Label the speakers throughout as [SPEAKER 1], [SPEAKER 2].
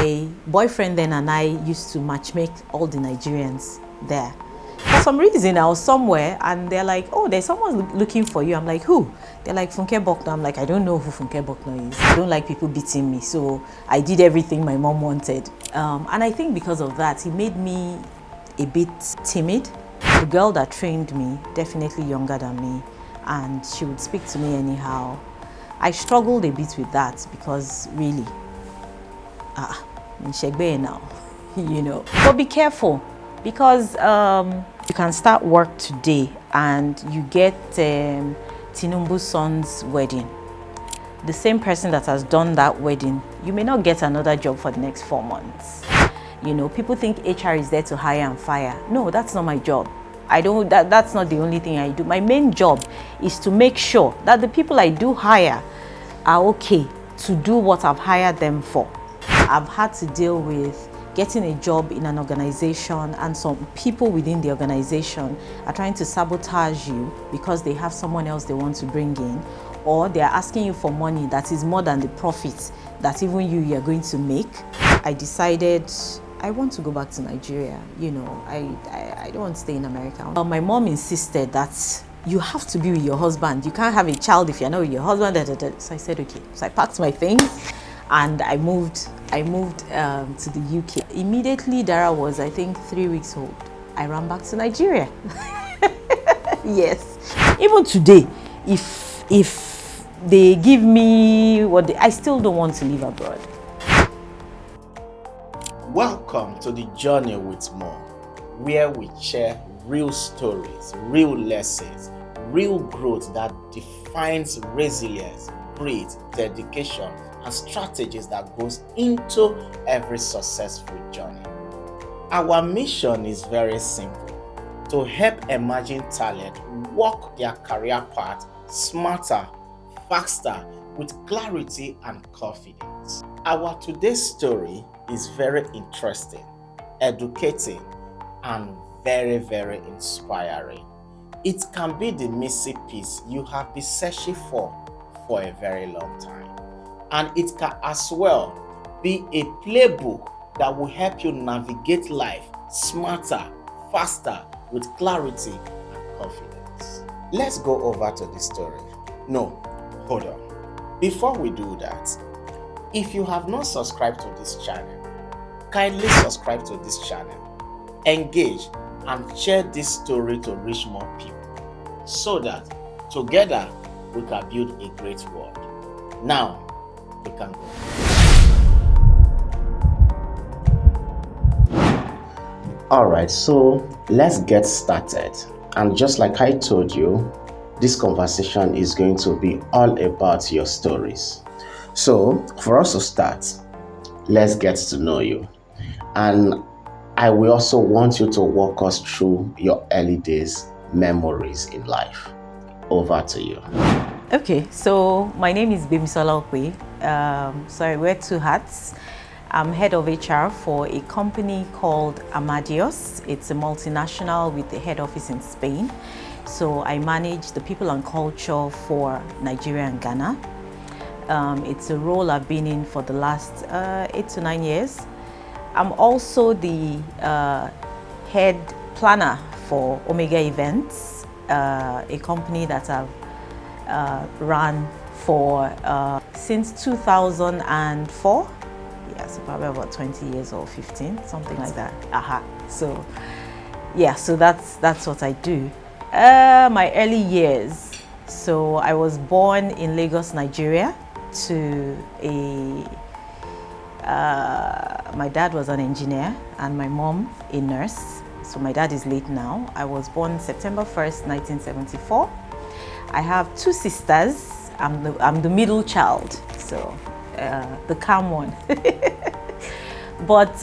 [SPEAKER 1] my boyfriend then and I used to matchmake all the Nigerians there. For some reason, I was somewhere and they're like, oh, there's someone looking for you. I'm like, who? They're like, Funke Bokno. I'm like, I don't know who Funke Bokno is. I don't like people beating me. So I did everything my mom wanted. And I think because of that, it made me a bit timid. The girl that trained me, definitely younger than me, and she would speak to me anyhow. I struggled a bit with that because really, in Shegbe now, you know. But be careful because you can start work today and you get Tinubu's son's wedding. The same person that has done that wedding, you may not get another job for the next 4 months. You know, people think HR is there to hire and fire. No, that's not my job. That's not the only thing I do. My main job is to make sure that the people I do hire are okay to do what I've hired them for. I've had to deal with getting a job in an organization and some people within the organization are trying to sabotage you because they have someone else they want to bring in, or they're asking you for money that is more than the profit that even you're going to make. I decided I want to go back to Nigeria. You know, I don't want to stay in America. My mom insisted that you have to be with your husband. You can't have a child if you're not with your husband. So I said, okay. So I packed my things and I moved to the UK. Immediately, Dara was, I think, 3 weeks old. I ran back to Nigeria. Yes. Even today, if they give me I still don't want to live abroad.
[SPEAKER 2] Welcome to the Journey with MOO, where we share real stories, real lessons, real growth that defines resilience, grit, dedication, and strategies that goes into every successful journey. Our mission is very simple: to help emerging talent walk their career path smarter, faster, with clarity and confidence. Our today's story is very interesting, educating, and very, very inspiring. It can be the missing piece you have been searching for a very long time. And it can as well be a playbook that will help you navigate life smarter, faster, with clarity and confidence. Let's go over to the story. No, hold on. Before we do that, if you have not subscribed to this channel, kindly subscribe to this channel, engage, and share this story to reach more people so that together we can build a great world. Now, we can go. Alright, so let's get started. And just like I told you, this conversation is going to be all about your stories. So, for us to start, let's get to know you. And I will also want you to walk us through your early days memories in life. Over to you.
[SPEAKER 1] Okay, so my name is Gbemisola Ope. So I wear 2 hats. I'm head of HR for a company called Amadeus. It's a multinational with a head office in Spain. So I manage the people and culture for Nigeria and Ghana. It's a role I've been in for the last 8 to 9 years. I'm also the head planner for Omega Events, a company that I've run for since 2004. Yeah, so probably about 20 years or 15, something like that. So yeah, so that's what I do. My early years. So I was born in Lagos, Nigeria, to my dad was an engineer and my mom a nurse. So my dad is late now. I was born September 1st, 1974. I have 2 sisters. I'm the middle child, so the calm one. But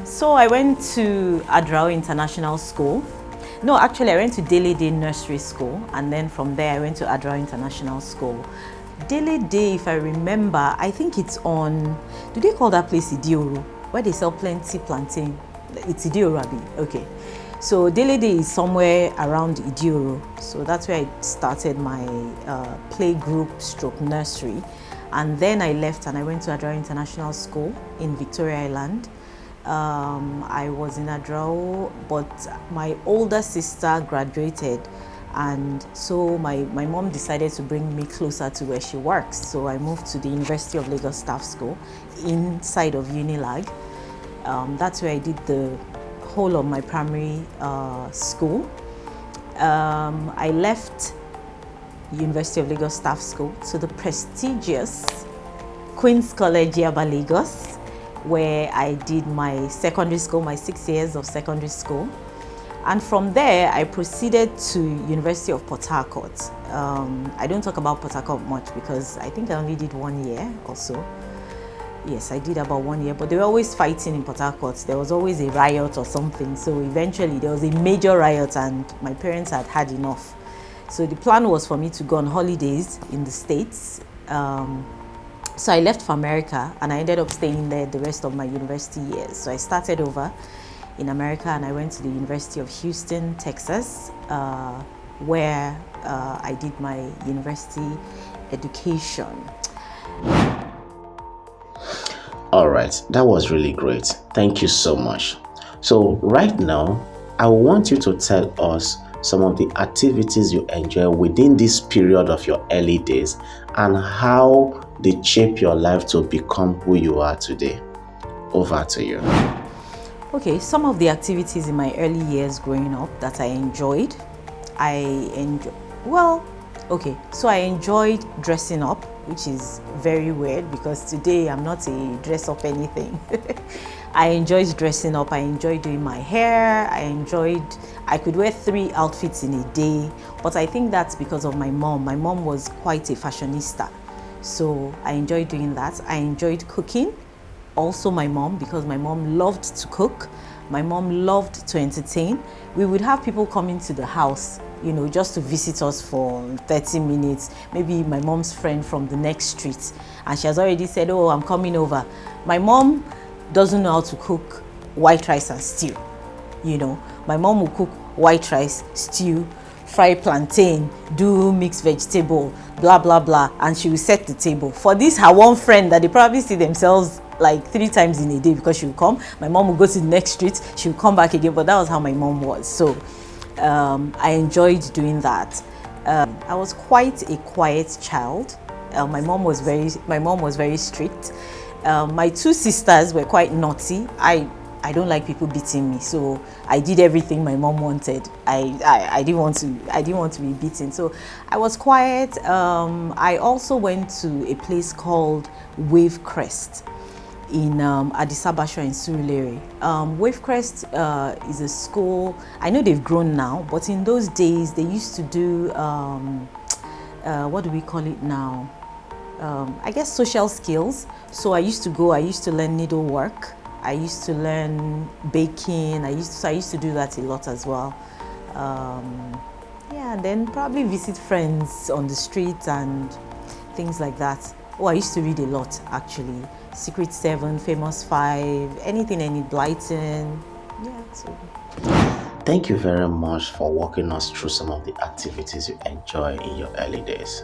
[SPEAKER 1] so I went to Adrao International School. No, actually I went to Dele Day Nursery School, and then from there I went to Adrao International School. Dele Day, if I remember, I think it's on, do they call that place Idioro, where they sell plenty plantain? It's Idioro, Abi. Okay. So Dele Day is somewhere around Idioro. So that's where I started my play group stroke nursery. And then I left and I went to Adrao International School in Victoria Island. I was in Adrao, but my older sister graduated, and so my mom decided to bring me closer to where she works. So I moved to the University of Lagos Staff School inside of Unilag. That's where I did the whole of my primary school. I left University of Lagos Staff School to the prestigious Queen's College, Yaba, Lagos, where I did my secondary school, my 6 years of secondary school. And from there, I proceeded to University of Port Harcourt. I don't talk about Port Harcourt much because I think I only did 1 year or so. Yes, I did about 1 year, but they were always fighting in Port Harcourt. There was always a riot or something. So eventually there was a major riot and my parents had had enough. So the plan was for me to go on holidays in the States. So I left for America and I ended up staying there the rest of my university years. So I started over in America and I went to the University of Houston, Texas, where I did my university education.
[SPEAKER 2] All right, that was really great. Thank you so much. So right now, I want you to tell us some of the activities you enjoy within this period of your early days and how they shape your life to become who you are today. Over to you.
[SPEAKER 1] Okay, some of the activities in my early years growing up that I enjoyed. So I enjoyed dressing up, which is very weird because today I'm not a dress up anything. I enjoyed dressing up, I enjoyed doing my hair, I could wear 3 outfits in a day, but I think that's because of my mom. My mom was quite a fashionista, so I enjoyed doing that. I enjoyed cooking, also my mom, because my mom loved to cook. My mom loved to entertain. We would have people come into the house, just to visit us for 30 minutes, maybe my mom's friend from the next street, and she has already said, oh, I'm coming over. My mom doesn't know how to cook white rice and stew. My mom will cook white rice, stew, fry plantain, do mixed vegetable, blah, blah, blah, and she will set the table. For this, her one friend that they probably see themselves like 3 times in a day because she will come. My mom will go to the next street, she will come back again, but that was how my mom was. So I enjoyed doing that. I was quite a quiet child. My mom was very strict. My 2 sisters were quite naughty. I don't like people beating me, so I did everything my mom wanted. I didn't want to be beaten, so I was quiet. I also went to a place called Wavecrest in Addis Ababa in Surulere. Wavecrest is a school. I know they've grown now, but in those days they used to do what do we call it now? I guess social skills. So I used to learn needlework. I used to learn baking. I used to do that a lot as well. And then probably visit friends on the street and things like that. Oh, I used to read a lot actually. Secret 7, Famous 5, anything I need, Blighton.
[SPEAKER 2] Thank you very much for walking us through some of the activities you enjoy in your early days.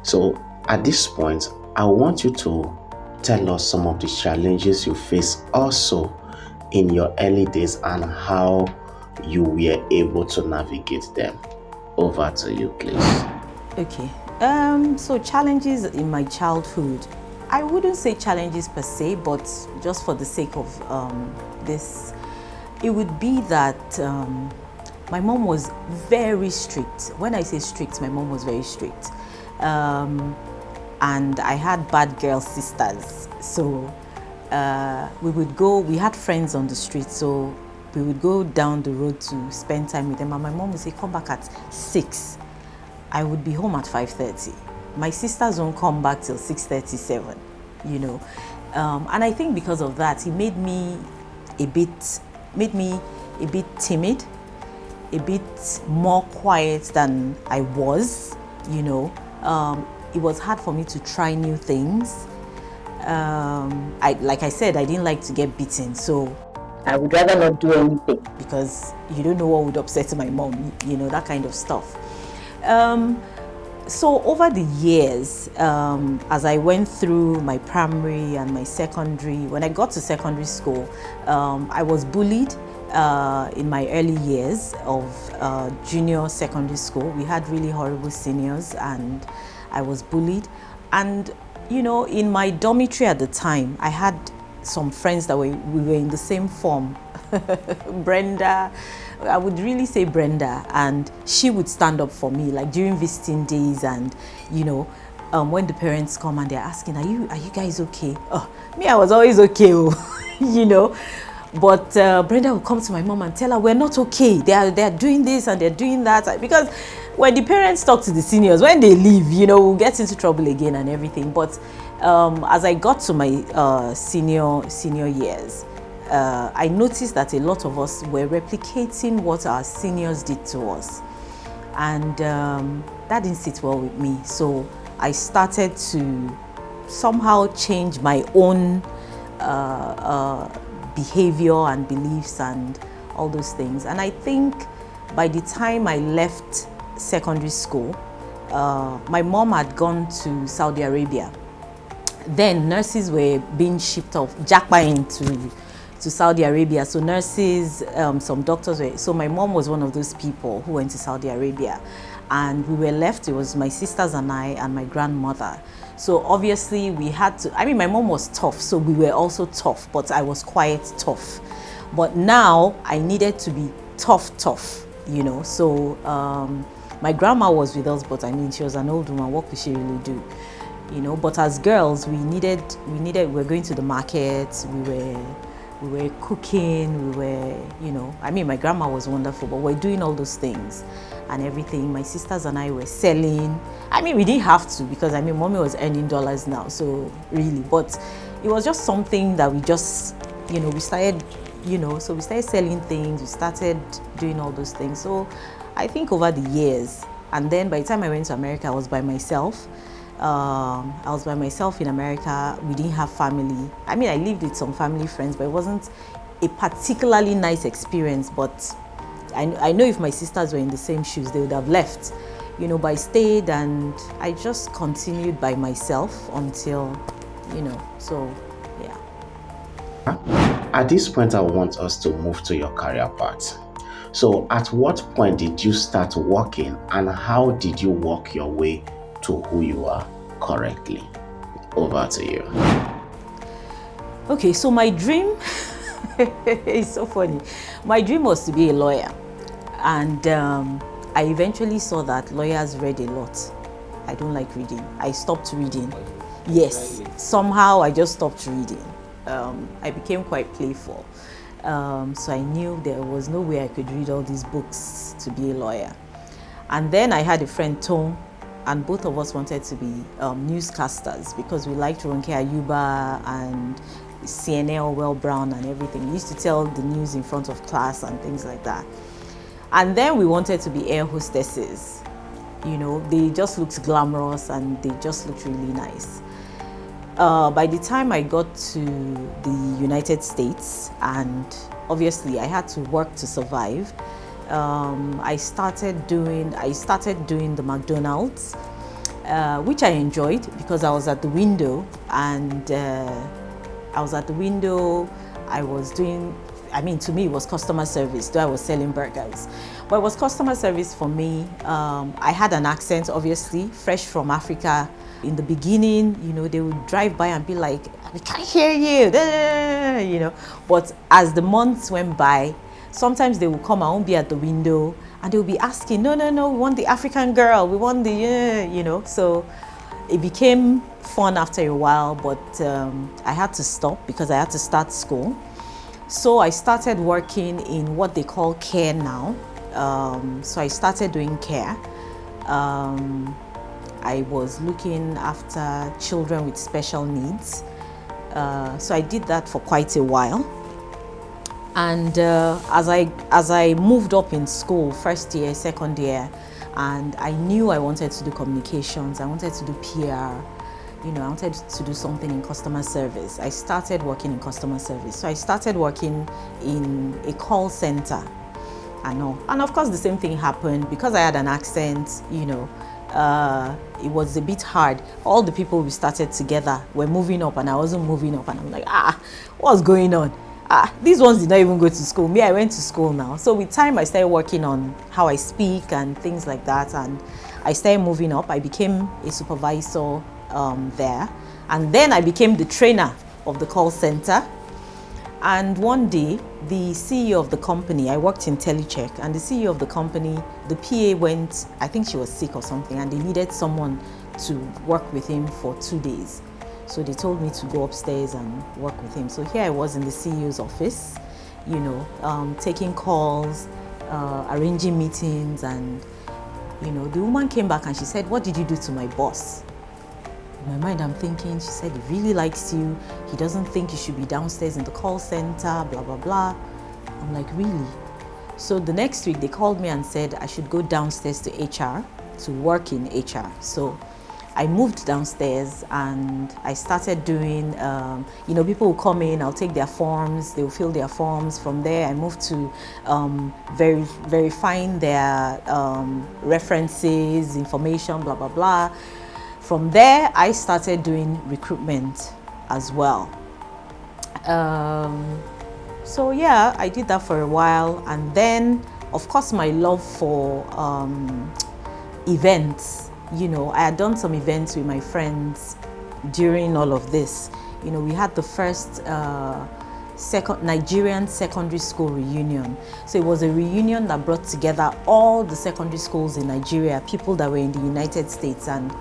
[SPEAKER 2] So at this point, I want you to tell us some of the challenges you face also in your early days and how you were able to navigate them. Over to you, please.
[SPEAKER 1] Okay. So challenges in my childhood. I wouldn't say challenges per se, but just for the sake of this, it would be that my mom was very strict. When I say strict, my mom was very strict. And I had bad girl sisters. So we had friends on the street, so we would go down the road to spend time with them. And my mom would say, come back at 6. I would be home at 5:30. My sisters won't come back till 6:37, And I think because of that, it made me a bit timid, a bit more quiet than I was, It was hard for me to try new things. Like I said, I didn't like to get beaten, so I would rather not do anything because you don't know what would upset my mom, that kind of stuff. So over the years, as I went through my primary and my secondary, when I got to secondary school, I was bullied in my early years of junior secondary school. We had really horrible seniors and I was bullied. And you know, in my dormitory at the time, I had some friends that we were in the same form. Brenda, I would really say Brenda, and she would stand up for me like during visiting days, and you know, when the parents come and they're asking, are you guys okay? Oh, me, I was always okay, you know. But Brenda would come to my mom and tell her, we're not okay. They're doing this and they're doing that. Because when the parents talk to the seniors, when they leave, you know, we'll get into trouble again and everything. But as I got to my senior years, I noticed that a lot of us were replicating what our seniors did to us. And that didn't sit well with me. So I started to somehow change my own behavior and beliefs and all those things. And I think by the time I left secondary school, my mom had gone to Saudi Arabia. Then nurses were being shipped off, jackpot to Saudi Arabia. So nurses, some doctors were, so my mom was one of those people who went to Saudi Arabia. And we were left, it was my sisters and I and my grandmother. So obviously we had to, I mean, my mom was tough, so we were also tough, but I was quite tough. But now I needed to be tough, you know. So my grandma was with us, but I mean, she was an old woman, what could she really do? You know, but as girls, we were going to the market, we were cooking, we were, you know, I mean, my grandma was wonderful, but we're doing all those things and everything. My sisters and I were selling. I mean, we didn't have to, because I mean, mommy was earning dollars now, so really, but it was just something that we just, you know, we started, you know, so we started selling things, we started doing all those things. So I think over the years, and then by the time I went to America, I was by myself. I was by myself in America. We didn't have family. I mean, I lived with some family friends, but it wasn't a particularly nice experience. But I know if my sisters were in the same shoes, they would have left. You know, but I stayed and I just continued by myself until, you know, so yeah.
[SPEAKER 2] At this point, I want us to move to your career path. So at what point did you start working, and how did you work your way to who you are currently? Over to you.
[SPEAKER 1] Okay, so my dream, it's so funny. My dream was to be a lawyer. And I eventually saw that lawyers read a lot. I don't like reading. I stopped reading. Yes, somehow I just stopped reading. I became quite playful. So I knew there was no way I could read all these books to be a lawyer. And then I had a friend, Tom, and both of us wanted to be newscasters because we liked Ronke Ayuba and CNN, Well Brown and everything. We used to tell the news in front of class and things like that. And then we wanted to be air hostesses. You know, they just looked glamorous and they just looked really nice. By the time I got to the United States, and obviously I had to work to survive, I started doing the McDonald's, which I enjoyed because I was at the window, and I was doing, I mean, to me it was customer service, though I was selling burgers. But it was customer service for me. I had an accent, obviously, fresh from Africa. In the beginning, you know, they would drive by and be like, "We can't hear you," you know. But as the months went by, sometimes they would come, I won't be at the window, and they would be asking, no, we want the African girl, we want the, you know. So it became fun after a while, but I had to stop because I had to start school. So I started working in what they call care now. So I started doing care. I was looking after children with special needs. So I did that for quite a while. And as I moved up in school, first year, second year, and I knew I wanted to do communications, I wanted to do PR, you know, I wanted to do something in customer service. I started working in customer service. So I started working in a call center. I know. And of course the same thing happened because I had an accent, you know. it was a bit hard. All the people we started together were moving up and I wasn't moving up, and I'm like, what's going on? These ones did not even go to school. Me, I went to school now. So with time, I started working on how I speak and things like that, and I started moving up. I became a supervisor there, and then I became the trainer of the call center. And one day, the CEO of the company, I worked in Telecheck, and the CEO of the company, the PA went, I think she was sick or something, and they needed someone to work with him for 2 days. So they told me to go upstairs and work with him. So here I was in the CEO's office, you know, taking calls, arranging meetings, and, you know, the woman came back and she said, "What did you do to my boss?" In my mind, I'm thinking, she said, "He really likes you. He doesn't think you should be downstairs in the call center, blah, blah, blah." I'm like, really? So the next week, they called me and said I should go downstairs to HR, to work in HR. So I moved downstairs and I started doing, you know, people will come in, I'll take their forms, they'll fill their forms. From there, I moved to verifying their references, information, blah, blah, blah. From there, I started doing recruitment as well. So yeah, I did that for a while. And then, of course, my love for events. You know, I had done some events with my friends during all of this. You know, we had the first Nigerian secondary school reunion. So it was a reunion that brought together all the secondary schools in Nigeria, people that were in the United States. And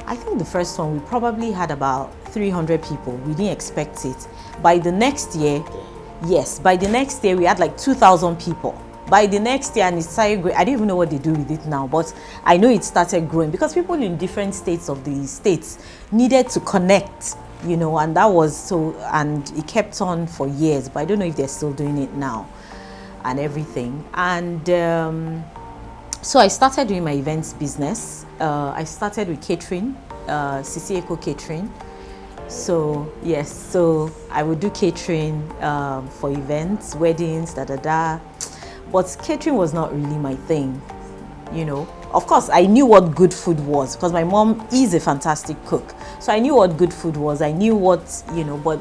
[SPEAKER 1] I think the first one, we probably had about 300 people. We didn't expect it. By the next year, yes, by the next year, we had like 2,000 people. By the next year, and it started growing. I don't even know what they do with it now, but I know it started growing because people in different states of the states needed to connect, you know, and that was so, and it kept on for years, but I don't know if they're still doing it now and everything. And so I started doing my events business. I started with catering, CC Eco Catering. So yes, so I would do catering for events, weddings, But catering was not really my thing, you know. Of course, I knew what good food was because my mom is a fantastic cook. So I knew what good food was. I knew what, you know, but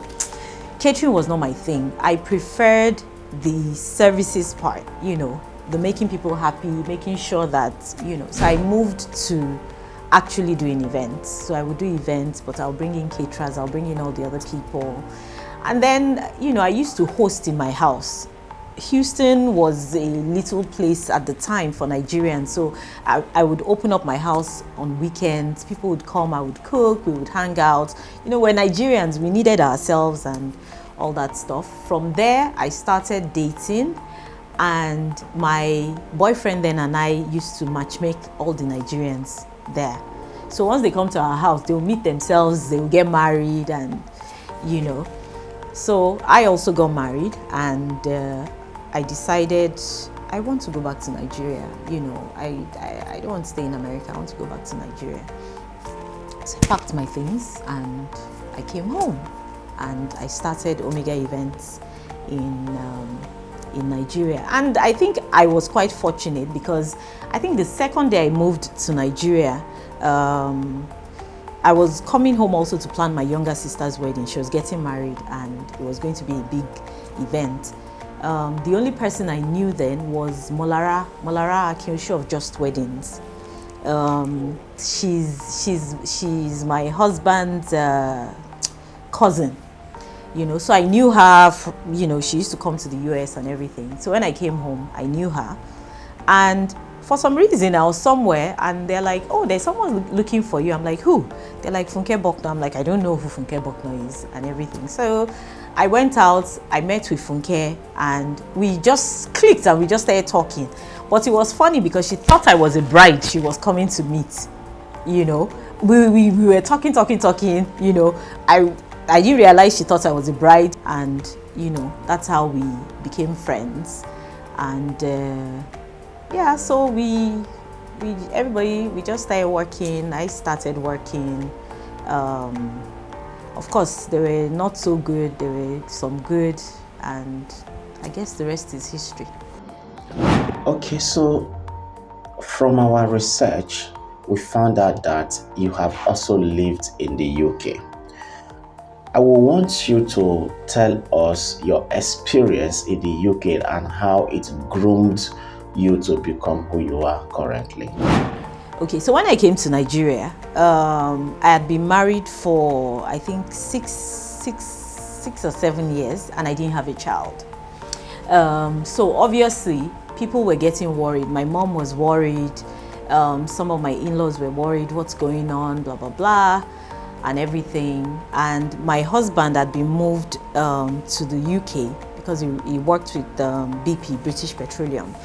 [SPEAKER 1] catering was not my thing. I preferred the services part, you know, the making people happy, making sure that, you know. So I moved to actually doing events. So I would do events, but I'll bring in caterers, I'll bring in all the other people. And then, you know, I used to host in my house. Houston was a little place at the time for Nigerians, so I would open up my house on weekends. People would come, I would cook, we would hang out. You know, we're Nigerians, we needed ourselves and all that stuff. From there, I started dating, and my boyfriend then and I used to matchmake all the Nigerians there. So once they come to our house, they'll meet themselves, they'll get married, and you know. So I also got married, and I decided I want to go back to Nigeria. You know, I don't want to stay in America. I want to go back to Nigeria. So I packed my things and I came home, and I started Omega Events in Nigeria. And I think I was quite fortunate because I think the second day I moved to Nigeria, I was coming home also to plan my younger sister's wedding. She was getting married and it was going to be a big event. The only person I knew then was Molara Akinshi of Just Weddings. She's my husband's cousin, you know, so I knew her, you know, she used to come to the US and everything. So when I came home, I knew her. And for some reason, I was somewhere and they're like, "Oh, there's someone looking for you." I'm like, "Who?" They're like, "Funke Bokno." I'm like, "I don't know who Funke Bokno is," and everything. So I went out, I met with Funke, and we just clicked and we just started talking. But it was funny because she thought I was a bride she was coming to meet, you know. We were talking, you know. I didn't realize she thought I was a bride, and, you know, that's how we became friends. And yeah, so we just started working. I started working. Of course, they were not so good, there were some good, and I guess the rest is history.
[SPEAKER 2] Okay, so from our research, we found out that you have also lived in the UK. I will want you to tell us your experience in the UK and how it groomed you to become who you are currently.
[SPEAKER 1] Okay, so when I came to Nigeria, I had been married for I think six or 7 years, and I didn't have a child. So obviously, people were getting worried. My mom was worried. Some of my in-laws were worried. What's going on? Blah blah blah, and everything. And my husband had been moved to the UK because he worked with BP, British Petroleum.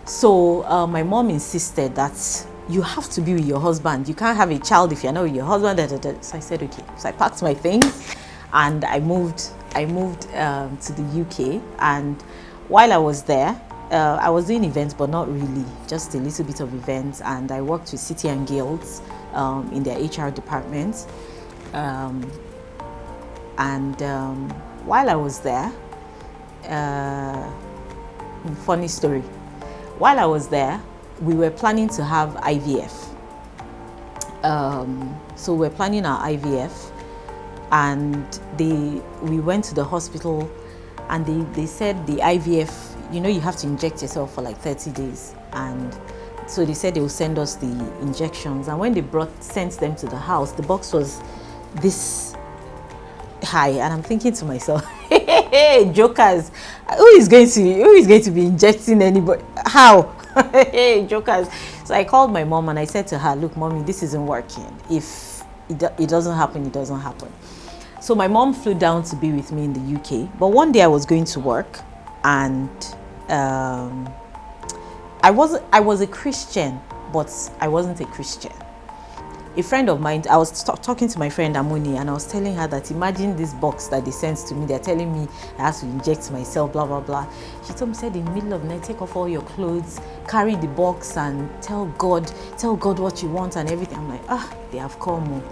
[SPEAKER 1] So my mom insisted that you have to be with your husband. You can't have a child if you're not with your husband. So I said, okay. So I packed my things and I moved to the UK. And while I was there, I was doing events, but not really, just a little bit of events. And I worked with City and Guilds in their HR department. While I was there, funny story. While I was there, we were planning to have IVF. So we're planning our IVF, and we went to the hospital, and they said the IVF, you have to inject yourself for like 30 days. And so they said they will send us the injections. And when they sent them to the house, the box was this high, and I'm thinking to myself, hey, jokers, who is going to be injecting anybody? How? Hey, jokers. So I called my mom and I said to her, look, mommy, this isn't working. If it doesn't happen, it doesn't happen. So my mom flew down to be with me in the UK. But one day I was going to work, and I was a Christian, but I wasn't a Christian. A friend of mine, I was talking to my friend Amoni, and I was telling her that imagine this box that they sent to me. They're telling me I have to inject myself, blah, blah, blah. She told me, said in the middle of the night, take off all your clothes, carry the box and tell God what you want and everything. I'm like, they have come.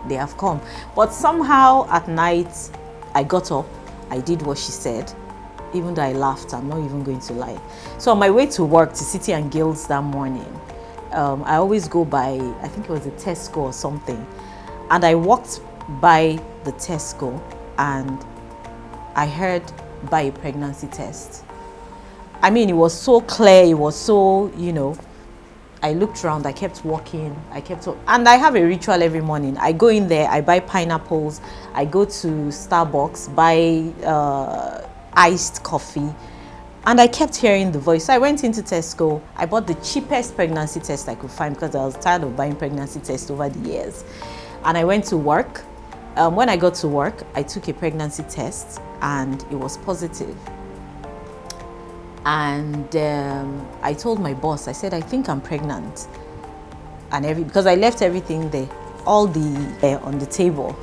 [SPEAKER 1] They have come. But somehow at night, I got up, I did what she said, even though I laughed. I'm not even going to lie. So on my way to work, to City and Guilds that morning, I always go by, I think it was a Tesco or something. And I walked by the Tesco and I heard buy a pregnancy test. I mean, it was so clear, it was so, I looked around, I kept walking, and I have a ritual every morning. I go in there, I buy pineapples, I go to Starbucks, buy iced coffee. And I kept hearing the voice. So I went into Tesco. I bought the cheapest pregnancy test I could find because I was tired of buying pregnancy tests over the years. And I went to work. When I got to work, I took a pregnancy test and it was positive. And I told my boss, I said, I think I'm pregnant. And because I left everything there, all the on the table,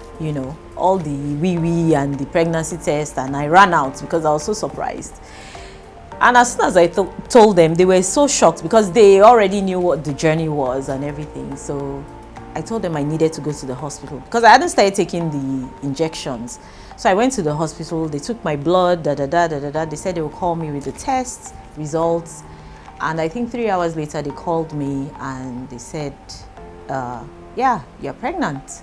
[SPEAKER 1] all the wee and the pregnancy test, and I ran out because I was so surprised. And as soon as I told them, they were so shocked because they already knew what the journey was and everything. So I told them I needed to go to the hospital because I hadn't started taking the injections. So I went to the hospital, they took my blood, They said they would call me with the test results. And I think 3 hours later, they called me and they said, yeah, you're pregnant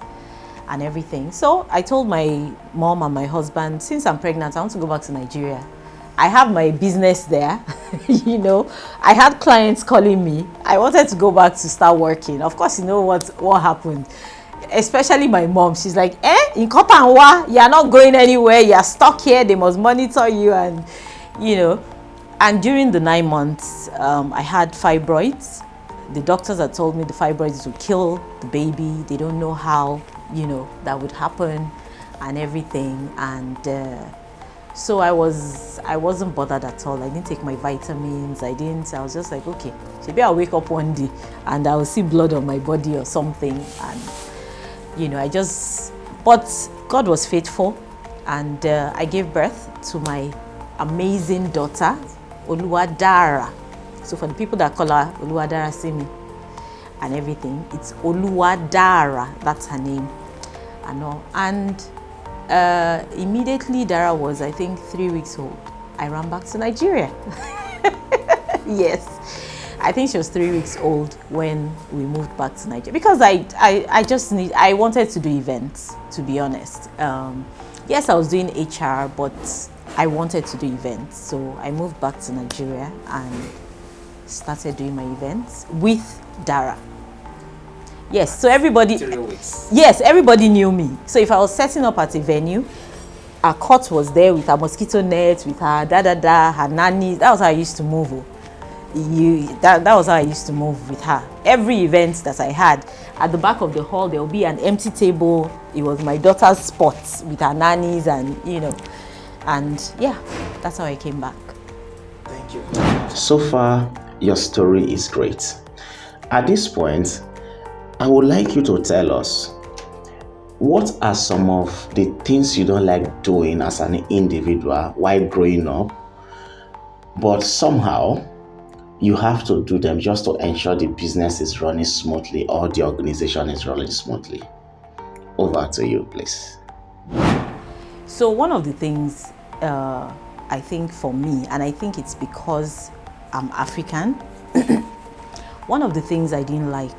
[SPEAKER 1] and everything. So I told my mom and my husband, since I'm pregnant, I want to go back to Nigeria. I have my business there, I had clients calling me. I wanted to go back to start working. Of course, you know what happened, especially my mom. She's like, in Kopanwa, you're not going anywhere. You're stuck here. They must monitor you. And, and during the 9 months, I had fibroids. The doctors had told me the fibroids would kill the baby. They don't know how, that would happen and everything. And, so I wasn't bothered at all. I didn't take my vitamins. I was just like, okay, maybe I'll wake up one day and I'll see blood on my body or something. And, but God was faithful, and I gave birth to my amazing daughter, Oluwadara. So for the people that call her Oluwadara Simi and everything, it's Oluwadara, that's her name. And immediately Dara was, I think, 3 weeks old, I ran back to Nigeria. Yes, I think she was 3 weeks old when we moved back to Nigeria, because I wanted to do events, to be honest. Yes, I was doing HR, but I wanted to do events. So I moved back to Nigeria and started doing my events with Dara. Yes, so everybody,
[SPEAKER 2] 3 weeks.
[SPEAKER 1] yes, everybody knew me. So if I was setting up at a venue, her cot was there with her mosquito net, with her her nanny. That was how I used to move. That was how I used to move with her. Every event that I had, at the back of the hall, there will be an empty table. It was my daughter's spot with her nannies, and and yeah, that's how I came back.
[SPEAKER 2] Thank you very much. So far, your story is great. At this point, I would like you to tell us, what are some of the things you don't like doing as an individual while growing up, but somehow you have to do them just to ensure the business is running smoothly or the organization is running smoothly? Over to you, please.
[SPEAKER 1] So one of the things I think for me, and I think it's because I'm African, one of the things I didn't like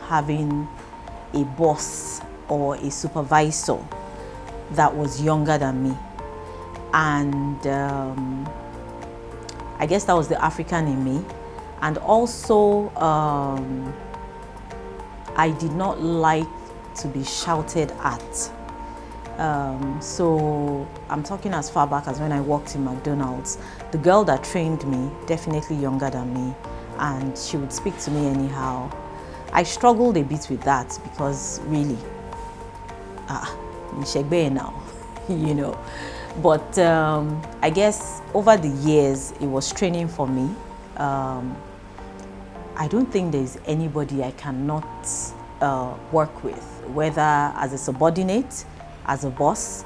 [SPEAKER 1] having a boss or a supervisor that was younger than me. And I guess that was the African in me. And also, I did not like to be shouted at. So I'm talking as far back as when I worked in McDonald's. The girl that trained me, definitely younger than me, and she would speak to me anyhow. I struggled a bit with that because really, now, But I guess over the years, it was training for me. I don't think there's anybody I cannot work with, whether as a subordinate, as a boss.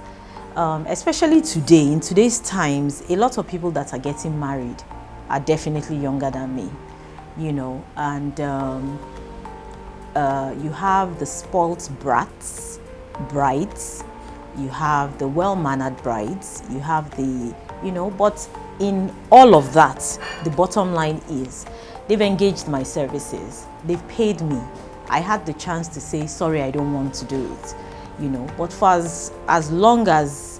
[SPEAKER 1] Especially today, in today's times, a lot of people that are getting married are definitely younger than me, and you have the spoilt brides, you have the well-mannered brides, you have the, but in all of that, the bottom line is they've engaged my services, they've paid me. I had the chance to say, sorry, I don't want to do it, but for as long as,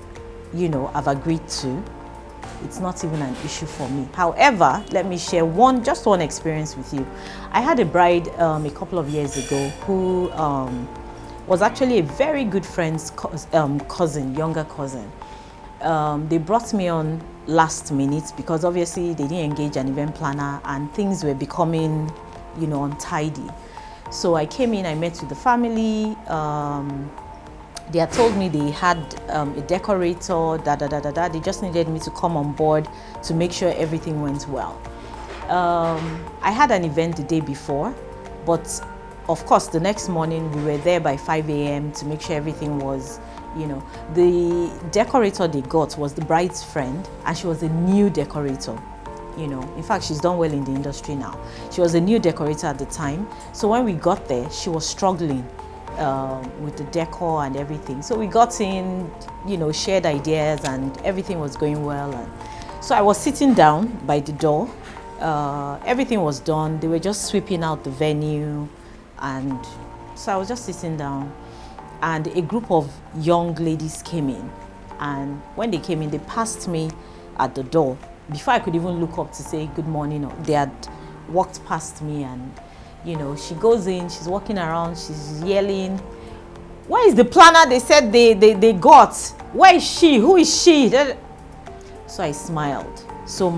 [SPEAKER 1] I've agreed to, it's not even an issue for me. However, let me share just one experience with you. I had a bride a couple of years ago who was actually a very good friend's younger cousin. They brought me on last minute because obviously they didn't engage an event planner and things were becoming, untidy. So I came in, I met with the family. They had told me they had a decorator, They just needed me to come on board to make sure everything went well. I had an event the day before, but of course, the next morning we were there by 5 a.m. to make sure everything was, The decorator they got was the bride's friend, and she was a new decorator. In fact, she's done well in the industry now. She was a new decorator at the time. So when we got there, she was struggling with the decor and everything. So we got in, shared ideas, and everything was going well. And so I was sitting down by the door. Everything was done. They were just sweeping out the venue. And so I was just sitting down, and a group of young ladies came in. And when they came in, they passed me at the door. Before I could even look up to say good morning, they had walked past me, and she goes in, she's walking around, she's yelling, "Where is the planner they said they got? Where is she? Who is she?" So I smiled. So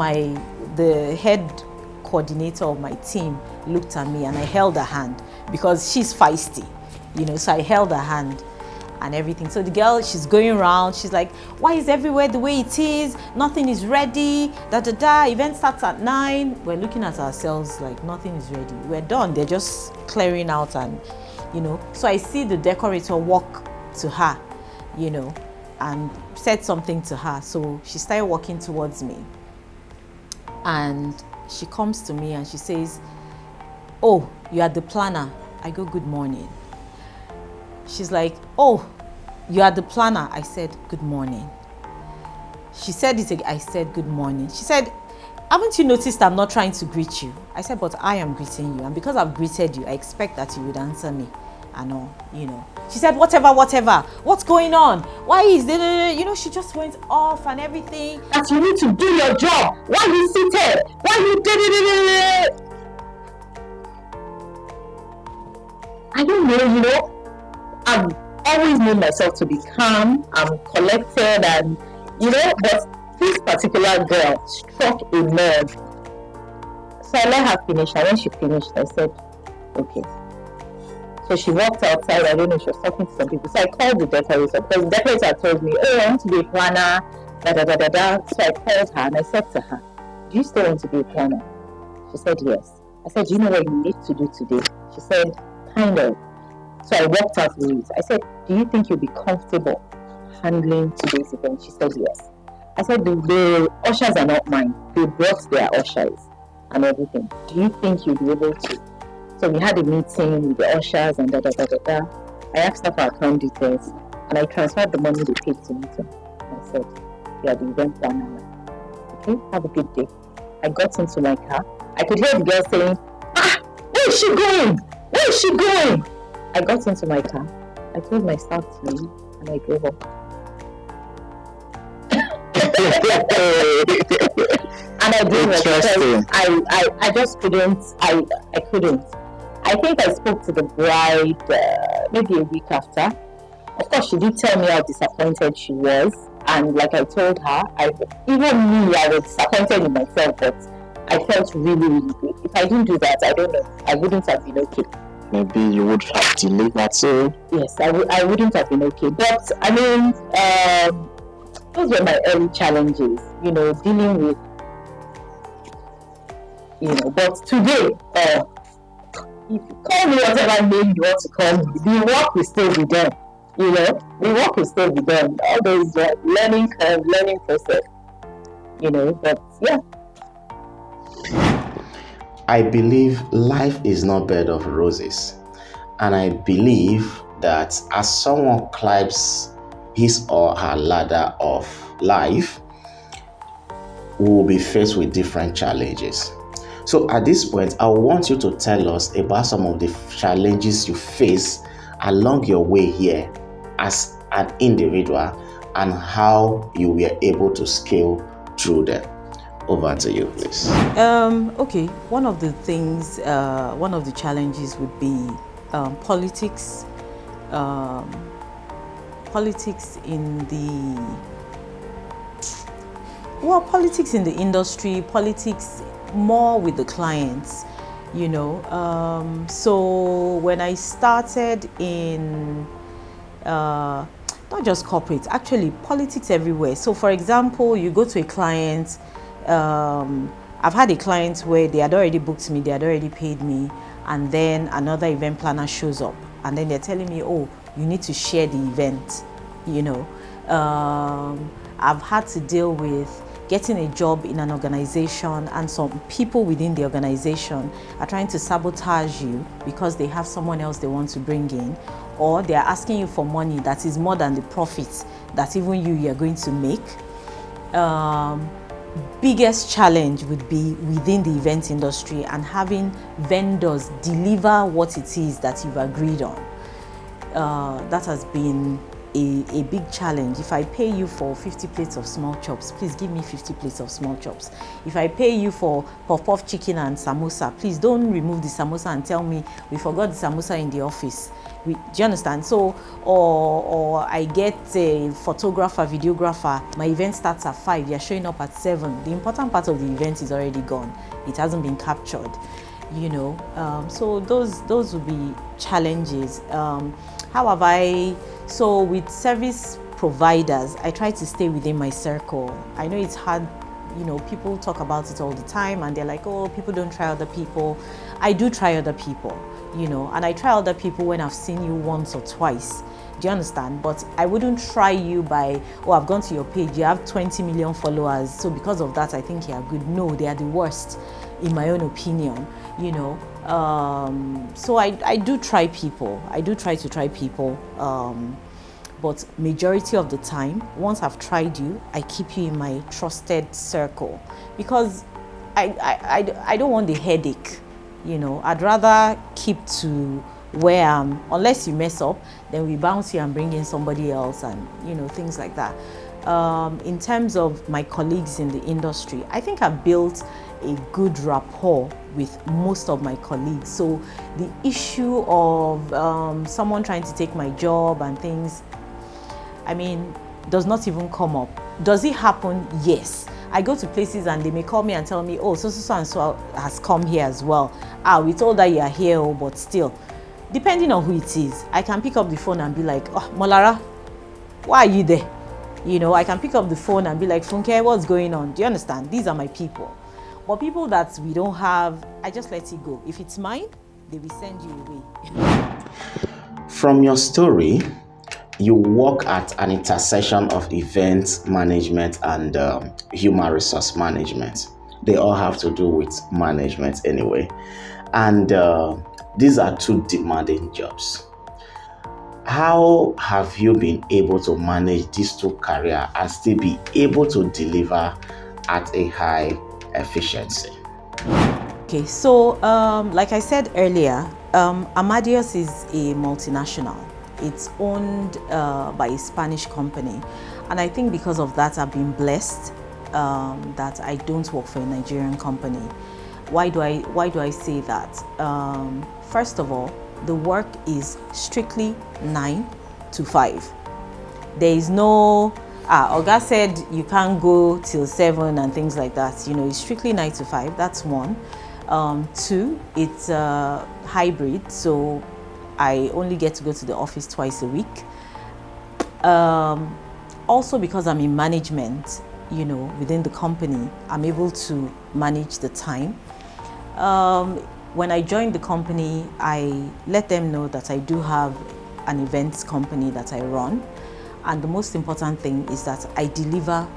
[SPEAKER 1] the head coordinator of my team looked at me, and I held her hand because she's feisty, so I held her hand and everything. So the girl, she's going around, she's like, "Why is everywhere the way it is? Nothing is ready, event starts at 9. We're looking at ourselves like nothing is ready. We're done. They're just clearing out, and so I see the decorator walk to her, and said something to her. So she started walking towards me, and she comes to me and she says, "Oh, you are the planner." I go, "Good morning." She's like, "Oh, you are the planner." I said, "Good morning." She said it again. I said, "Good morning." She said, haven't you noticed I'm not trying to greet you? I said, but I am greeting you. And because I've greeted you, I expect that you would answer me and all, you know. She said, whatever, what's going on? Why is there, you know, she just went off and everything.
[SPEAKER 3] That you need to do your job. Why you seated? Why you did it? I don't know, you know. I've always made myself to be calm, I'm collected, and, you know, but this particular girl struck a nerve. So I let her finish, and when she finished, I said, okay. So she walked outside, I don't know, she was talking to some people. So I called the decorator, because the decorator told me, oh, I want to be a planner, So I called her and I said to her, do you still want to be a planner? She said, yes. I said, do you know what you need to do today? She said, kind of. So I walked out with it. I said, do you think you'll be comfortable handling today's event? She said, yes. I said, the ushers are not mine. They brought their ushers and everything. Do you think you'll be able to? So we had a meeting with the ushers and I asked her for account details and I transferred the money they paid to me to. I said, you are the event planner now. Okay, have a good day. I got into my car. I could hear the girl saying, where is she going? Where is she going? I got into my car. I told my staff to leave and I drove up. And I didn't because I just couldn't. I couldn't. I think I spoke to the bride maybe a week after. Of course, she did tell me how disappointed she was, and like I told her, I was disappointed in myself, but I felt really, really good. If I didn't do that, I don't know, I wouldn't have been okay.
[SPEAKER 2] Maybe you would have delivered so.
[SPEAKER 3] Yes, I wouldn't have been okay. But I mean, those were my early challenges, you know, dealing with, you know, but today, if you call me whatever name you want to call me, the work will still be done, you know, the work will still be done. All those learning curve, learning process, you know, but yeah.
[SPEAKER 2] I believe life is not bed of roses. And I believe that as someone climbs his or her ladder of life, we will be faced with different challenges. So at this point, I want you to tell us about some of the challenges you face along your way here as an individual and how you were able to scale through them. Over to you, please.
[SPEAKER 1] Okay, one of the things, one of the challenges would be politics. Politics in the industry, politics more with the clients, you know. So when I started in not just corporate, actually politics everywhere. So for example, you go to a client, I've had a client where they had already booked me, they had already paid me, and then another event planner shows up and then they're telling me, oh, you need to share the event, you know. I've had to deal with getting a job in an organization and some people within the organization are trying to sabotage you because they have someone else they want to bring in, or they're asking you for money that is more than the profit that even you're going to make. Biggest challenge would be within the event industry and having vendors deliver what it is that you've agreed on. That has been a big challenge. If I pay you for 50 plates of small chops, please give me 50 plates of small chops. If I pay you for puff-puff chicken and samosa, please don't remove the samosa and tell me we forgot the samosa in the office. Do you understand? So, or I get a photographer, videographer, my event starts at 5, you're showing up at 7. The important part of the event is already gone. It hasn't been captured, you know. So those would be challenges. So with service providers, I try to stay within my circle. I know it's hard, you know, people talk about it all the time and they're like, oh, people don't try other people. I do try other people, you know, and I try other people when I've seen you once or twice. Do you understand? But I wouldn't try you by, oh, I've gone to your page, you have 20 million followers, so because of that, I think you are good. No, they are the worst, in my own opinion, you know. So I do try people. I do try to try people. But majority of the time, once I've tried you, I keep you in my trusted circle. Because I don't want the headache, you know. I'd rather keep to where unless you mess up, then we bounce you and bring in somebody else, and you know, things like that. In terms of my colleagues in the industry, I think I've built a good rapport with most of my colleagues. So the issue of someone trying to take my job and things, I mean, does not even come up. Does it happen? Yes. I go to places and they may call me and tell me, oh, so and so has come here as well. We told her you are here, but still, depending on who it is, I can pick up the phone and be like, oh, Molara, why are you there? You know, I can pick up the phone and be like, Funke, what's going on? Do you understand? These are my people. But people that we don't have, I just let it go. If it's mine, they will send you away.
[SPEAKER 2] From your story, you work at an intersection of events management and human resource management. They all have to do with management anyway. And these are two demanding jobs. How have you been able to manage these two careers and still be able to deliver at a high efficiency?
[SPEAKER 1] Okay, so like I said earlier, Amadeus is a multinational. It's owned by a Spanish company, and I think because of that I've been blessed that I don't work for a Nigerian company. Why do I say that? First of all, the work is strictly 9 to 5. There is no Oga said you can't go till 7 and things like that. You know, it's strictly 9 to 5. That's one. 2, it's hybrid, so I only get to go to the office twice a week. Also, because I'm in management, you know, within the company, I'm able to manage the time. When I joined the company, I let them know that I do have an events company that I run. And the most important thing is that I deliver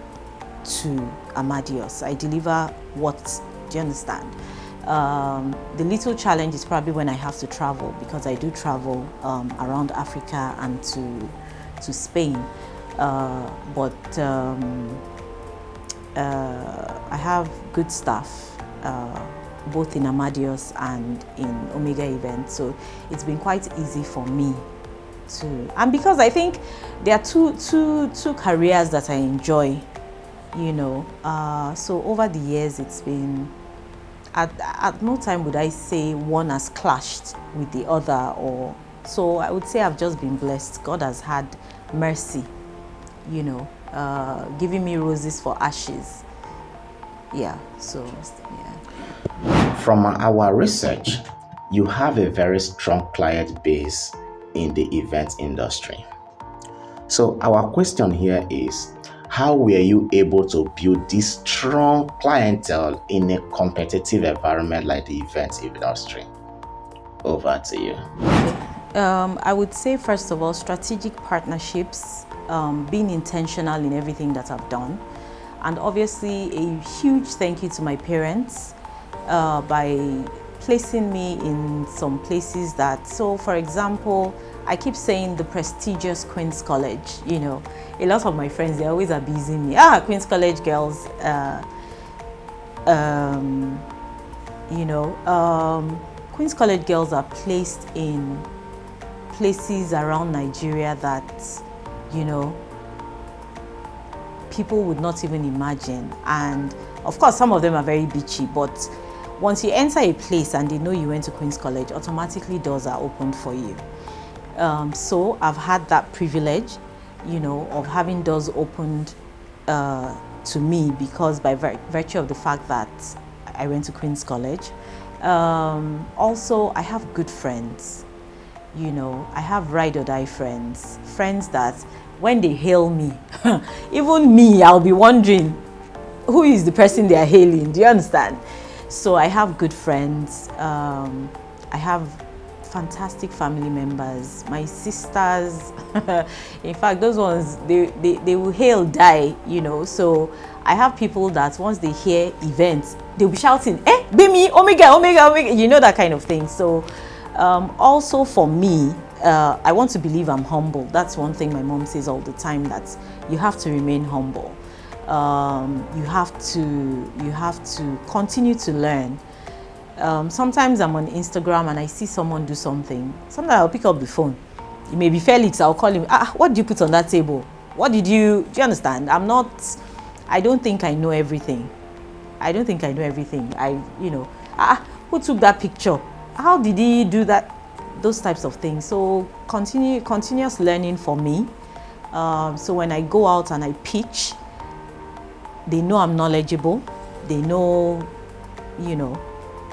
[SPEAKER 1] to Amadeus. I deliver what, do you understand? The little challenge is probably when I have to travel, because I do travel around Africa and to Spain. But I have good staff, both in Amadeus and in Omega events, so it's been quite easy for me to, and because I think there are two careers that I enjoy, you know, so over the years it's been, at no time would I say one has clashed with the other, or so I would say I've just been blessed. God has had mercy, you know, giving me roses for ashes. Yeah, so yeah.
[SPEAKER 2] From our research, you have a very strong client base in the event industry. So our question here is, how were you able to build this strong clientele in a competitive environment like the event industry? Over to you.
[SPEAKER 1] I would say, first of all, strategic partnerships, being intentional in everything that I've done. And obviously a huge thank you to my parents by placing me in some places that, so for example, I keep saying the prestigious Queen's College, you know, a lot of my friends, they're always abusing me. Queen's College girls, you know, Queen's College girls are placed in places around Nigeria that, you know, people would not even imagine. And of course, some of them are very bitchy, but once you enter a place and they know you went to Queen's College, automatically doors are opened for you. So I've had that privilege, you know, of having doors opened to me, because by virtue of the fact that I went to Queen's College. Also, I have good friends, you know, I have ride or die friends that when they hail me, even me, I'll be wondering, who is the person they are hailing? Do you understand? So I have good friends. I have fantastic family members. My sisters, in fact, those ones, they will hail die, you know. So I have people that once they hear events, they'll be shouting, Gbemi, Omega, Omega, Omega, you know, that kind of thing. So also for me, I want to believe I'm humble. That's one thing my mom says all the time, that you have to remain humble. You have to continue to learn. Sometimes I'm on Instagram and I see someone do something. Sometimes I'll pick up the phone. It may be Felix. I'll call him. What did you put on that table? Do you understand? I don't think I know everything. Who took that picture? How did he do that? Those types of things. So continuous learning for me. So when I go out and I pitch, they know I'm knowledgeable. They know,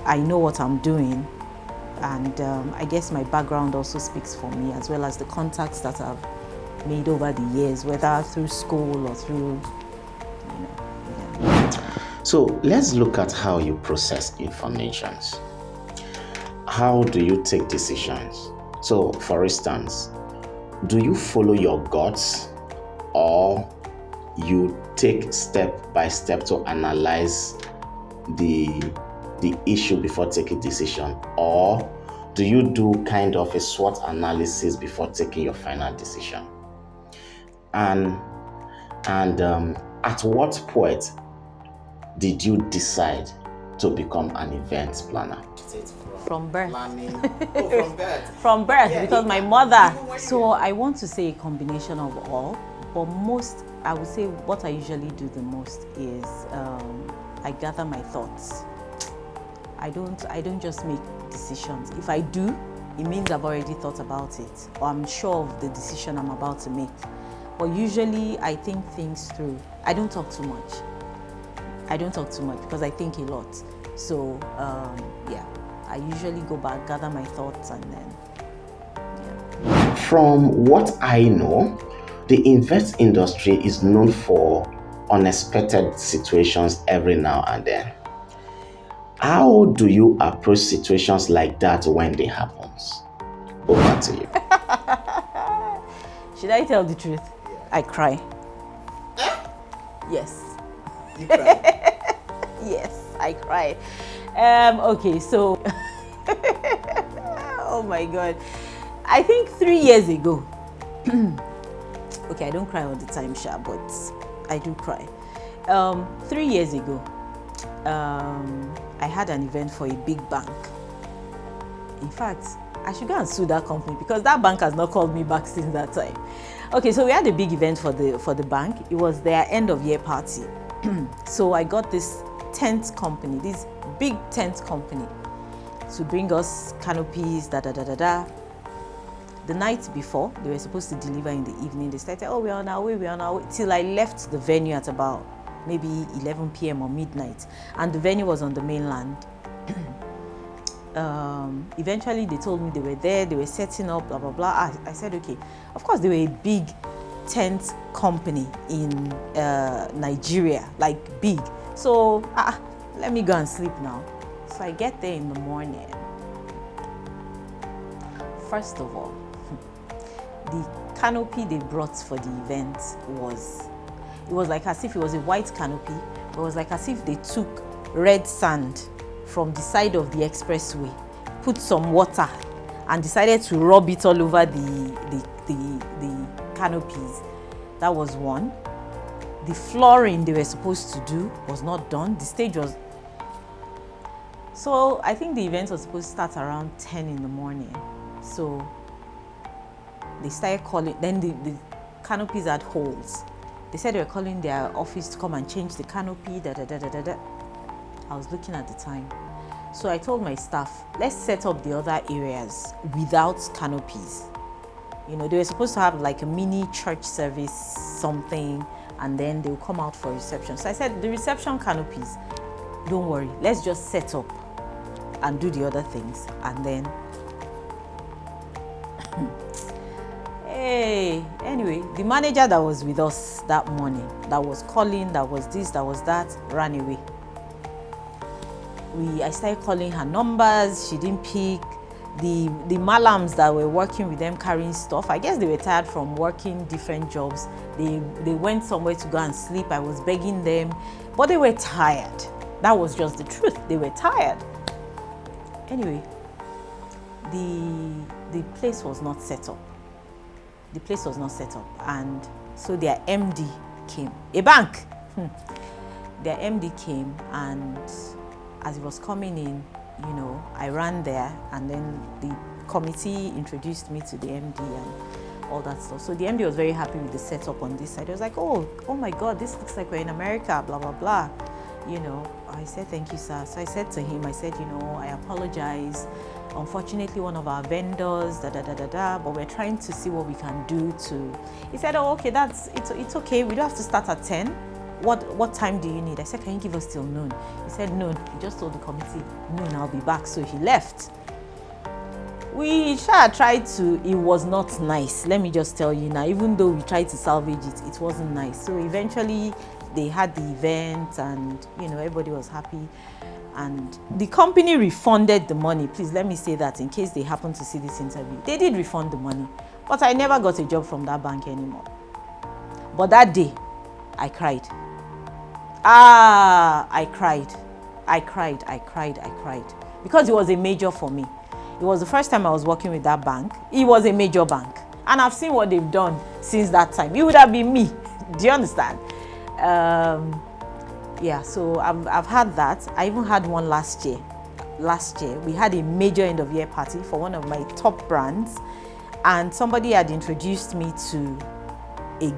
[SPEAKER 1] I know what I'm doing. And I guess my background also speaks for me, as well as the contacts that I've made over the years, whether through school or through,
[SPEAKER 2] So let's look at how you process informations. How do you take decisions? So, for instance, do you follow your guts, or you take step by step to analyze the issue before taking decision, or do you do kind of a SWOT analysis before taking your final decision? And at what point did you decide to become an event planner?
[SPEAKER 1] From birth.
[SPEAKER 2] From birth.
[SPEAKER 1] From birth, yeah, because my mother. So I want to say a combination of all, but I would say what I usually do the most is I gather my thoughts. I don't just make decisions. If I do, it means I've already thought about it, or I'm sure of the decision I'm about to make. But usually I think things through. I don't talk too much because I think a lot. So I usually go back, gather my thoughts, and then
[SPEAKER 2] From what I know, the event industry is known for unexpected situations every now and then. How do you approach situations like that when they happen? Over to you.
[SPEAKER 1] Should I tell the truth? Yeah. I cry. Yes.
[SPEAKER 2] You cry?
[SPEAKER 1] Yes, I cry. Okay, so oh my God, I think 3 years ago. Okay, I don't cry all the time, Sha, but I do cry. 3 years ago, I had an event for a big bank. In fact, I should go and sue that company because that bank has not called me back since that time. Okay, so we had a big event for the bank. It was their end of year party. So I got this this big tent company to bring us canopies, The night before, they were supposed to deliver in the evening. They started, we're on our way, till I left the venue at about maybe 11 p.m. or midnight. And the venue was on the mainland. Eventually, they told me they were there, they were setting up, blah, blah, blah. I said, okay. Of course, they were a big tent company in Nigeria, like big. So, let me go and sleep now. So I get there in the morning. First of all, the canopy they brought for the event was like as if it was a white canopy. It was like as if they took red sand from the side of the expressway, put some water, and decided to rub it all over the canopies. That was one. The flooring they were supposed to do was not done. The stage was... So I think the event was supposed to start around 10 in the morning. So they started calling, then the canopies had holes. They said they were calling their office to come and change the canopy, I was looking at the time. So I told my staff, let's set up the other areas without canopies. They were supposed to have like a mini church service, something, and then they'll come out for reception. So I said, the reception canopies, don't worry, let's just set up and do the other things. And then, hey, anyway, the manager that was with us that morning, that was calling, that was this, that was that, ran away. I started calling her numbers, she didn't pick. The malams that were working with them carrying stuff, I guess they were tired from working different jobs. They went somewhere to go and sleep. I was begging them, but they were tired. That was just the truth. They were tired. Anyway, the place was not set up. And so their MD came. A bank. Their MD came, and as he was coming in, I ran there, and then the committee introduced me to the MD and all that stuff. So the MD was very happy with the setup on this side. He was like, oh my God, this looks like we're in America, blah, blah, blah. I said, thank you, sir. So I said to him, I apologize. Unfortunately, one of our vendors, but we're trying to see what we can do to. He said, oh, okay, it's okay. We don't have to start at 10. What time do you need? I said, can you give us till noon? He said, noon. He just told the committee, noon, I'll be back. So he left. We tried to, it was not nice. Let me just tell you now, even though we tried to salvage it, it wasn't nice. So eventually they had the event, and everybody was happy. And the company refunded the money. Please let me say that in case they happen to see this interview. They did refund the money, but I never got a job from that bank anymore. But that day, I cried. I cried. Because it was a major for me. It was the first time I was working with that bank. It was a major bank. And I've seen what they've done since that time. It would have been me. Do you understand? Yeah, so I've had that. I even had one last year. Last year, we had a major end of year party for one of my top brands. And somebody had introduced me to a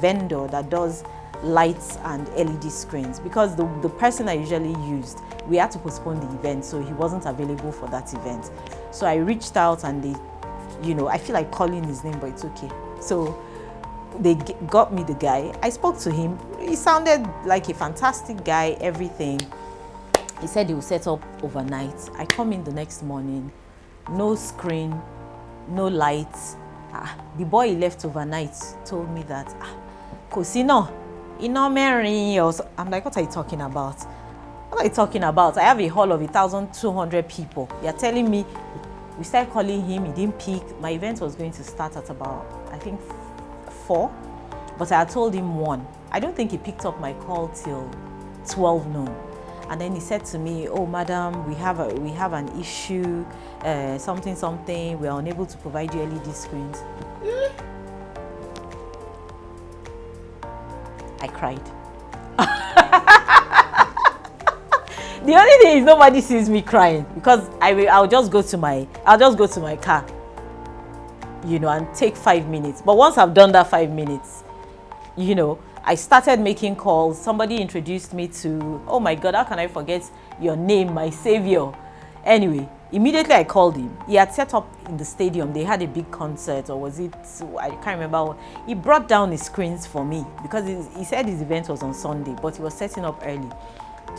[SPEAKER 1] vendor that does lights and LED screens, because the person I usually used, we had to postpone the event, so he wasn't available for that event. So I reached out, and they, I feel like calling his name, but it's okay. So they got me the guy. I spoke to him. He sounded like a fantastic guy, everything. He said he will set up overnight. I come in the next morning, no screen, no lights. The boy he left overnight told me that, Cosino, I'm like, what are you talking about? What are you talking about? I have a hall of 1,200 people. You're telling me, we started calling him, he didn't pick. My event was going to start at about, I think, 4, but I had told him 1. I don't think he picked up my call till 12 noon. And then he said to me, oh, madam, we have an issue, something, we are unable to provide you LED screens. I cried. The only thing is nobody sees me crying, because I'll just go to my car, and take 5 minutes. But once I've done that 5 minutes, I started making calls. Somebody introduced me to, oh my God, how can I forget your name, my savior? Anyway, immediately I called him. He had set up in the stadium. They had a big concert, or was it, I can't remember. He brought down the screens for me, because he said his event was on Sunday, but he was setting up early.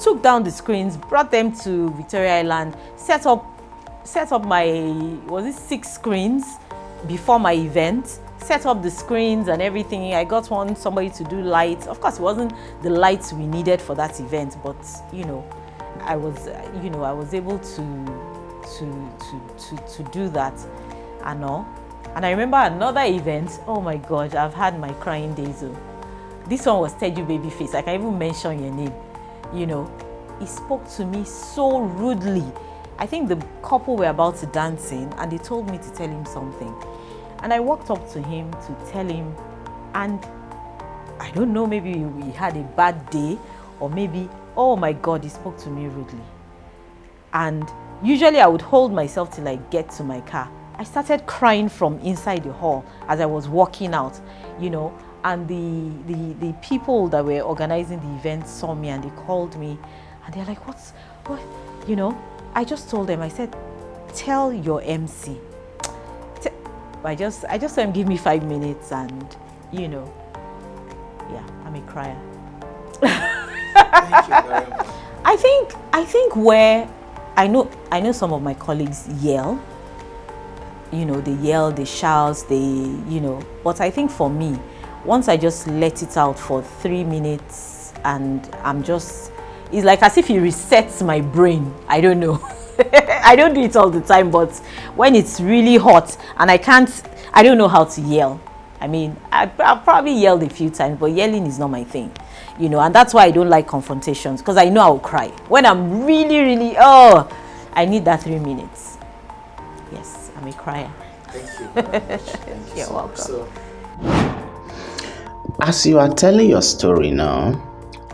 [SPEAKER 1] Took down the screens, brought them to Victoria Island, set up my, 6 screens before my event. Set up the screens and everything. I got somebody to do lights. Of course, it wasn't the lights we needed for that event, but I was able to do that and all. And I remember another event. Oh my God, I've had my crying days. This one was Teju Babyface. I can even mention your name. He spoke to me so rudely. I think the couple were about to dance in, and they told me to tell him something. And I walked up to him to tell him, and I don't know, maybe we had a bad day, or maybe, oh my God, he spoke to me rudely. And usually I would hold myself till I get to my car. I started crying from inside the hall as I was walking out, and the people that were organizing the event saw me, and they called me, and they're like, what? I just told them, I said, tell your MC. I just told him, give me 5 minutes, and yeah, I'm a crier.
[SPEAKER 2] Thank you very much.
[SPEAKER 1] I think where I know some of my colleagues yell. They yell, they shout, but I think for me, once I just let it out for 3 minutes, and it's like as if it resets my brain. I don't know. I don't do it all the time, but when it's really hot and I don't know how to yell. I mean, I've probably yelled a few times, but yelling is not my thing, and that's why I don't like confrontations, because I know I'll cry. When I'm really, really, I need that 3 minutes. Yes, I'm a crier.
[SPEAKER 2] Thank you very much. Thank you.
[SPEAKER 1] You're welcome.
[SPEAKER 2] So, as you are telling your story now,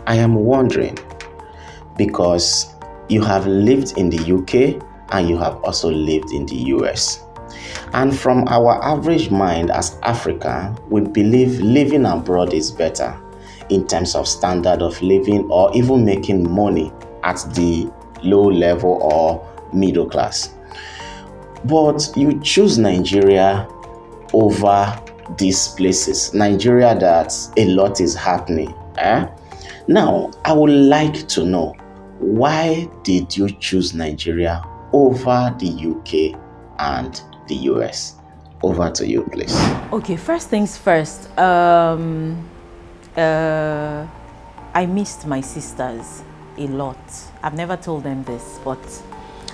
[SPEAKER 2] I am wondering, because you have lived in the UK and you have also lived in the US. And from our average mind as African, we believe living abroad is better in terms of standard of living or even making money at the low level or middle class. But you choose Nigeria over these places. Nigeria that a lot is happening. Now, I would like to know, why did you choose Nigeria over the UK and the US? Over to you, please.
[SPEAKER 1] Okay, first things first. I missed my sisters a lot. I've never told them this, but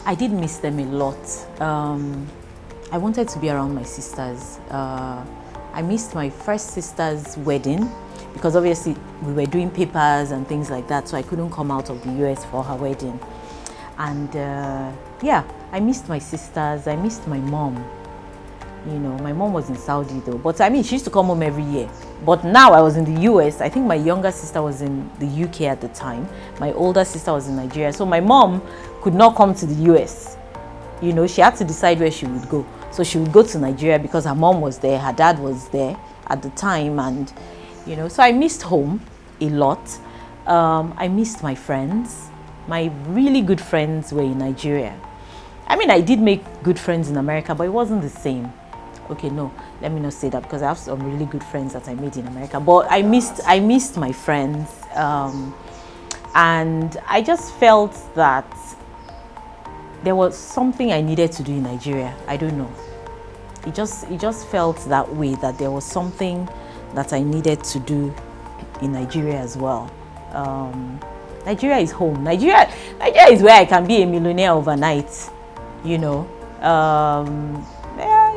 [SPEAKER 1] I did miss them a lot. I wanted to be around my sisters. I missed my first sister's wedding because obviously we were doing papers and things like that, so I couldn't come out of the US for her wedding. And yeah, I missed my sisters. I missed my mom. You know, my mom was in Saudi though, but I mean, she used to come home every year. But now I was in the US. I think my younger sister was in the UK at the time. My older sister was in Nigeria. So my mom could not come to the US. You know, she had to decide where she would go. So she would go to Nigeria because her mom was there, her dad was there at the time. And, you know, so I missed home a lot. I missed my friends. My really good friends were in Nigeria. I mean, I did make good friends in America, but it wasn't the same. Okay, no, let me not say that because I have some really good friends that I made in America. But I missed my friends, and I just felt that there was something I needed to do in Nigeria. I don't know. It just felt that way, that there was something that I needed to do in Nigeria as well. Nigeria is home. Nigeria is where I can be a millionaire overnight. You know.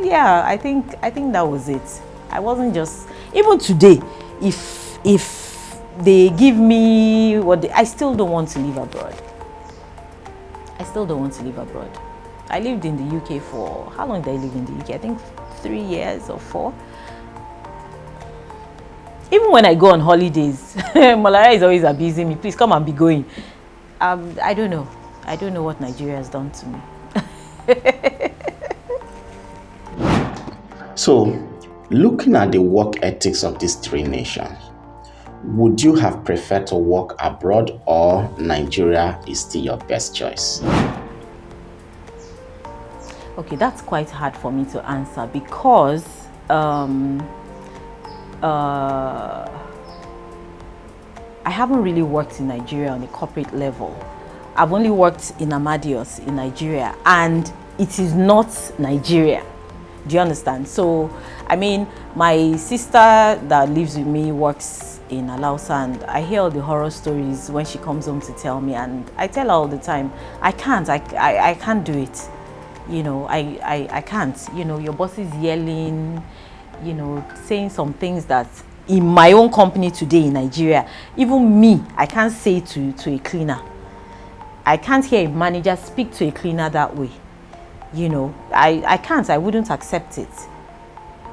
[SPEAKER 1] Yeah, I think that was it. I wasn't just, even today, if they give me I still don't want to live abroad. I still don't want to live abroad. I lived in the UK for, how long did I live in the UK? I think 3 years or 4. Even when I go on holidays, Malaria is always abusing me. Please come and be going. I don't know. I don't know what Nigeria has done to me.
[SPEAKER 2] So, looking at the work ethics of these 3 nations, would you have preferred to work abroad, or Nigeria is still your best choice?
[SPEAKER 1] Okay, that's quite hard for me to answer because I haven't really worked in Nigeria on a corporate level. I've only worked in Amadeus in Nigeria, and it is not Nigeria. Do you understand? So, I mean, my sister that lives with me works in Alausa, and I hear all the horror stories when she comes home to tell me, and I tell her all the time, I can't do it. You know, I can't. You know, your boss is yelling, you know, saying some things that in my own company today in Nigeria, even me, I can't say to a cleaner. I can't hear a manager speak to a cleaner that way. You know, I can't, I wouldn't accept it.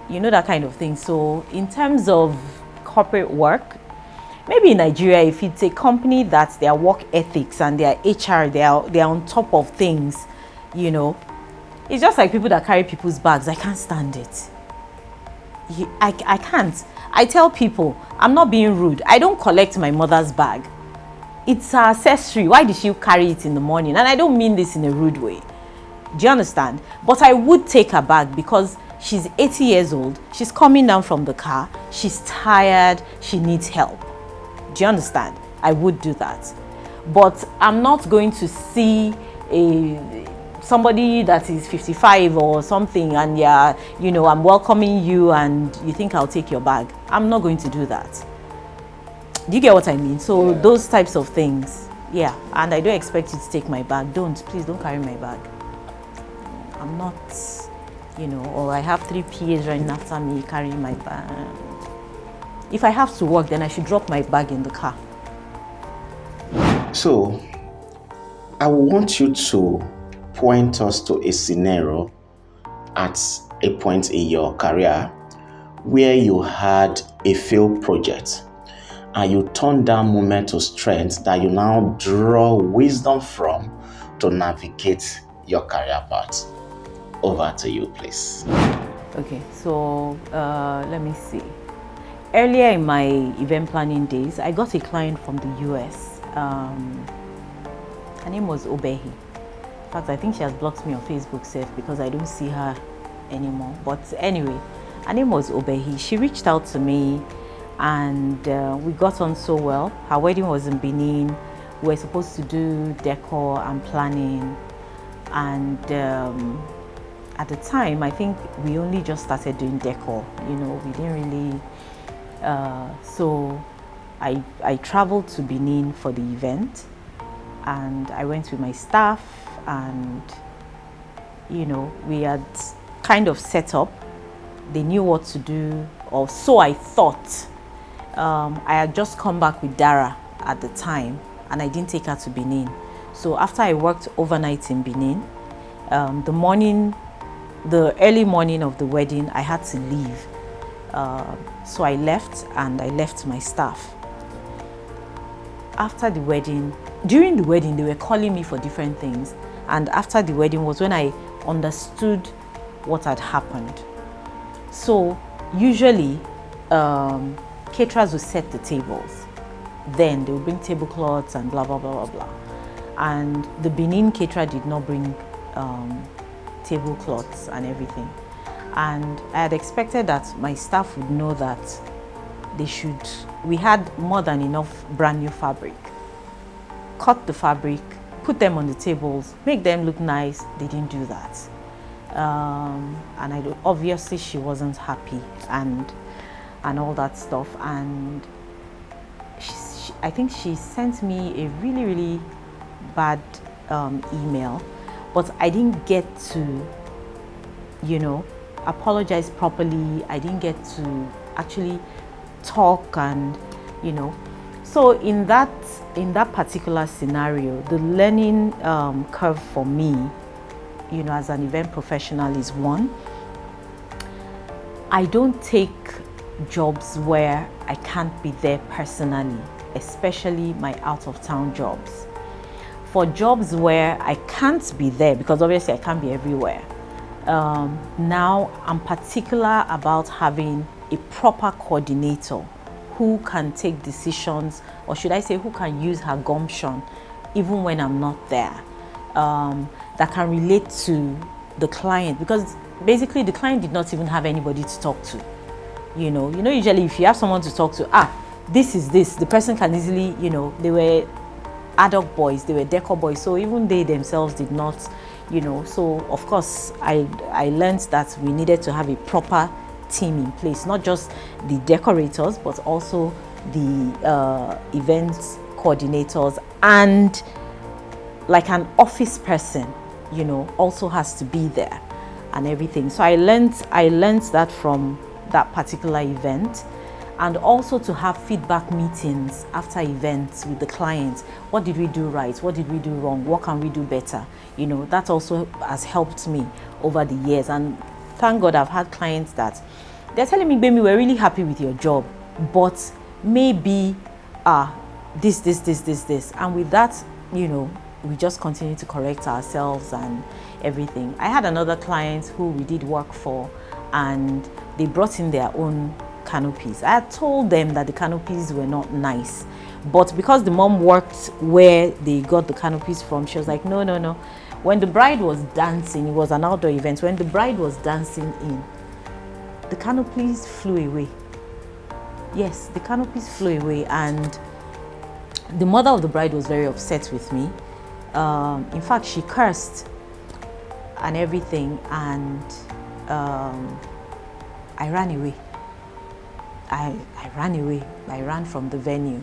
[SPEAKER 1] You know, that kind of thing. So in terms of corporate work, maybe in Nigeria, if it's a company that's their work ethics and their HR, they're on top of things, you know, it's just like people that carry people's bags. I can't stand it. I can't. I tell people, I'm not being rude. I don't collect my mother's bag. It's her accessory. Why did she carry it in the morning? And I don't mean this in a rude way. Do you understand? But I would take her bag because she's 80 years old. She's coming down from the car. She's tired. She needs help. Do you understand? I would do that. But I'm not going to see somebody that is 55 or something and you know, I'm welcoming you and you think I'll take your bag. I'm not going to do that. Do you get what I mean? So those types of things, yeah. And I don't expect you to take my bag. Please don't carry my bag. I'm not, you know, or I have 3 PAs running after me carrying my bag. If I have to work, then I should drop my bag in the car.
[SPEAKER 2] So, I want you to point us to a scenario at a point in your career where you had a failed project and you turn that moment to strength that you now draw wisdom from to navigate your career path. Over to you, please.
[SPEAKER 1] Okay, so let me see. Earlier in my event planning days, I got a client from the US. Her name was Obehi. In fact, I think she has blocked me on Facebook because I don't see her anymore. But anyway, her name was Obehi. She reached out to me and we got on so well. Her wedding was in Benin. We were supposed to do decor and planning. And at the time, I think we only just started doing decor. You know, we didn't really. So I traveled to Benin for the event, and I went with my staff, and you know, we had kind of set up. They knew what to do, or so I thought. I had just come back with Dara at the time, and I didn't take her to Benin. So after I worked overnight in Benin, the early morning of the wedding, I had to leave. So I left, and I left my staff. After the wedding, during the wedding, they were calling me for different things. And after the wedding was when I understood what had happened. So usually, caterers will set the tables. Then they will bring tablecloths and blah, blah, blah, blah, blah. And the Benin caterer did not bring tablecloths and everything. And I had expected that my staff would know that we had more than enough brand new fabric. Cut the fabric, put them on the tables, make them look nice. They didn't do that. And obviously she wasn't happy and all that stuff. And I think she sent me a really, really bad email, but I didn't get to, you know, apologize properly. I didn't get to actually talk, and you know, so in that particular scenario, the learning curve for me, you know, as an event professional is one, I don't take jobs where I can't be there personally, especially my out of town jobs. For jobs where I can't be there, because obviously I can't be everywhere, now I'm particular about having a proper coordinator who can take decisions, or should I say who can use her gumption even when I'm not there, that can relate to the client, because basically the client did not even have anybody to talk to. You know, usually if you have someone to talk to, this is this, the person can easily, you know, they were ad hoc boys, they were decor boys, so even they themselves did not, you know. So of course I learned that we needed to have a proper team in place, not just the decorators but also the event coordinators, and like an office person, you know, also has to be there and everything. So I learned that from that particular event. And also to have feedback meetings after events with the clients. What did we do right? What did we do wrong? What can we do better? You know, that also has helped me over the years. And thank God I've had clients that they're telling me, baby, we're really happy with your job, but maybe this. And with that, you know, we just continue to correct ourselves and everything. I had another client who we did work for, and they brought in their own canopies. I had told them that the canopies were not nice, but because the mom worked where they got the canopies from, she was like, no. When the bride was dancing, it was an outdoor event, when the bride was dancing in, the canopies flew away. Yes, the canopies flew away, and the mother of the bride was very upset with me. In fact, she cursed and everything, and I ran away. I ran away. I ran from the venue,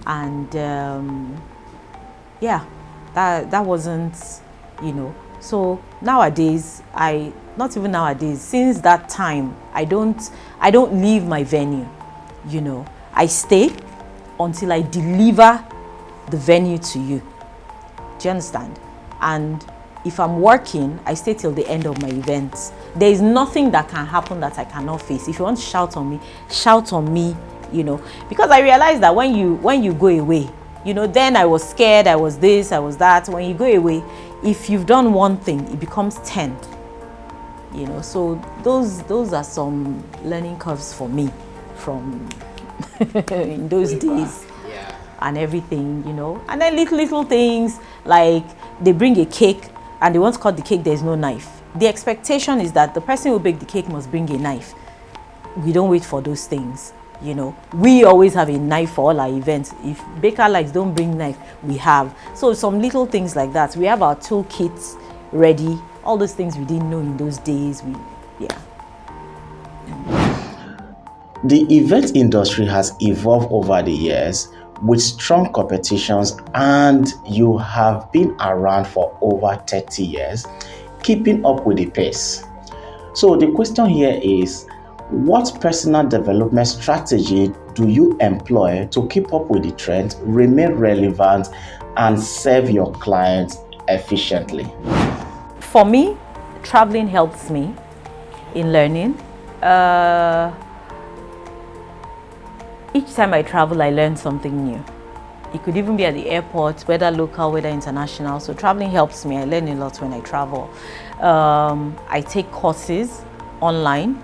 [SPEAKER 1] and yeah, that wasn't, you know. So nowadays, not even nowadays, since that time, I don't leave my venue. You know, I stay until I deliver the venue to you. Do you understand? And if I'm working, I stay till the end of my events. There is nothing that can happen that I cannot face. If you want to shout on me you know, because I realized that when you go away, you know, then I was scared, I was this, I was that. When you go away, if you've done one thing, it becomes 10, you know. So those are some learning curves for me from in those days.
[SPEAKER 2] Yeah.
[SPEAKER 1] And everything, you know. And then little things like they bring a cake and they want to cut the cake, there's no knife. The expectation is that the person who baked the cake must bring a knife. We don't wait for those things, you know. We always have a knife for all our events. If baker lights don't bring knife, we have. So some little things like that. We have our toolkits ready. All those things we didn't know in those days.
[SPEAKER 2] The event industry has evolved over the years with strong competitions, and you have been around for over 30 years, keeping up with the pace. So the question here is, what personal development strategy do you employ to keep up with the trend, remain relevant, and serve your clients efficiently?
[SPEAKER 1] For me, traveling helps me in learning. Each time I travel, I learn something new. It could even be at the airport, whether local, whether international. So traveling helps me. I learn a lot when I travel. I take courses online.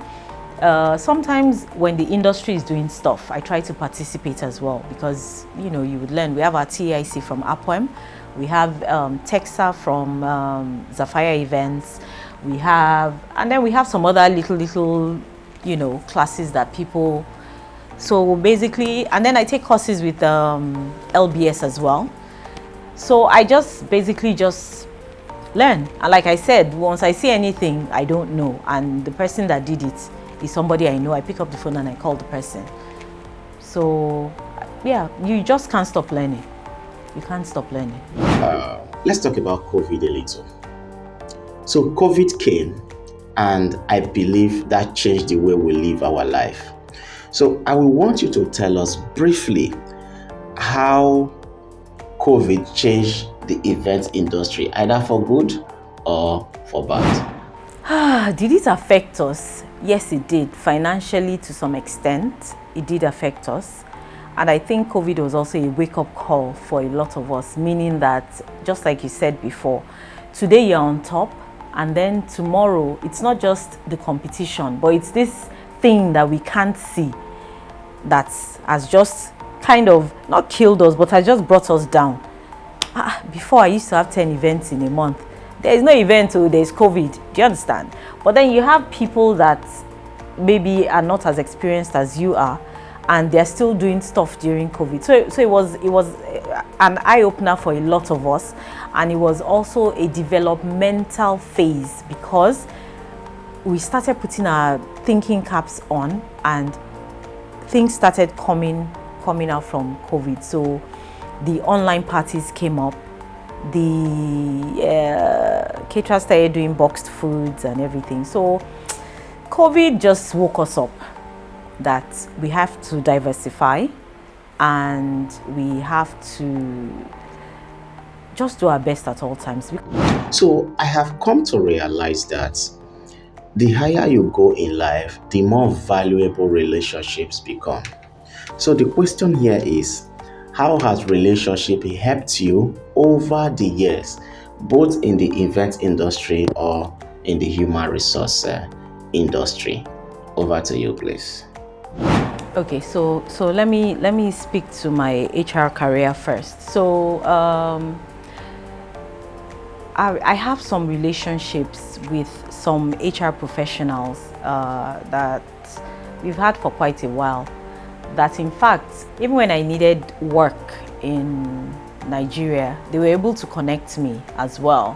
[SPEAKER 1] Sometimes when the industry is doing stuff, I try to participate as well, because, you know, you would learn. We have our TIC from HRM. We have Texa from Zafaya events. And then we have some other little, you know, classes that people. So basically, and then I take courses with LBS as well. So I just basically learn. And like I said, once I see anything I don't know and the person that did it is somebody I know, I pick up the phone and I call the person. So yeah, you just can't stop learning. You can't stop learning.
[SPEAKER 2] Let's talk about COVID a little. So COVID came, and I believe that changed the way we live our life. So I will want you to tell us briefly how COVID changed the event industry, either for good or for bad.
[SPEAKER 1] Did it affect us? Yes, it did. Financially, to some extent, it did affect us. And I think COVID was also a wake-up call for a lot of us, meaning that, just like you said before, today you're on top, and then tomorrow, it's not just the competition, but it's this thing that we can't see that has just kind of not killed us, but has just brought us down. Before, I used to have 10 events in a month. There is no event, there's COVID. Do you understand? But then you have people that maybe are not as experienced as you are, and they're still doing stuff during COVID. So it was an eye-opener for a lot of us, and it was also a developmental phase, because we started putting our thinking caps on and things started coming out from COVID. So the online parties came up, the caterers started doing boxed foods and everything. So COVID just woke us up that we have to diversify, and we have to just do our best at all times.
[SPEAKER 2] So I have come to realize that the higher you go in life, the more valuable relationships become. So the question here is, how has relationship helped you over the years, both in the event industry or in the human resource industry? Over to you, please.
[SPEAKER 1] Okay, so let me speak to my HR career first. So I have some relationships with some HR professionals that we've had for quite a while. That in fact, even when I needed work in Nigeria, they were able to connect me as well,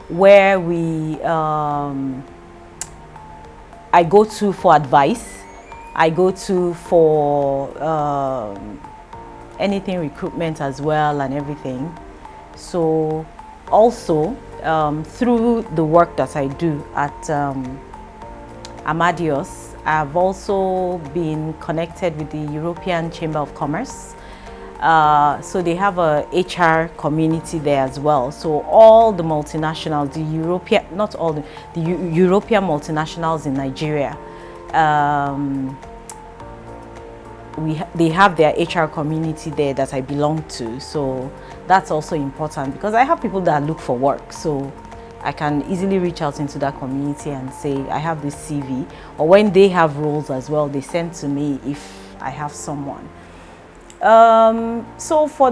[SPEAKER 1] where I go to for advice. I go to for anything recruitment as well and everything. So also through the work that I do at Amadeus, I've also been connected with the European Chamber of Commerce. So they have a HR community there as well. So all the multinationals, the European multinationals in Nigeria, they have their HR community there that I belong to. So that's also important, because I have people that look for work. So I can easily reach out into that community and say, I have this CV. Or when they have roles as well, they send to me if I have someone. So for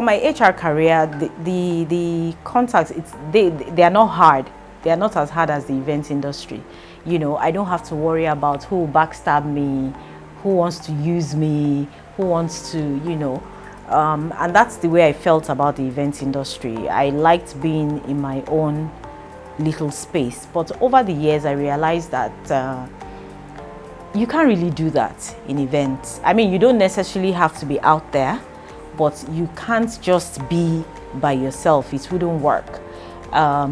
[SPEAKER 1] my HR career, the contacts, they are not hard. They are not as hard as the event industry. You know, I don't have to worry about who will backstab me, who wants to use me, who wants to, you know. And that's the way I felt about the event industry. I liked being in my own little space. But over the years, I realized that you can't really do that in events. I mean, you don't necessarily have to be out there, but you can't just be by yourself. It wouldn't work.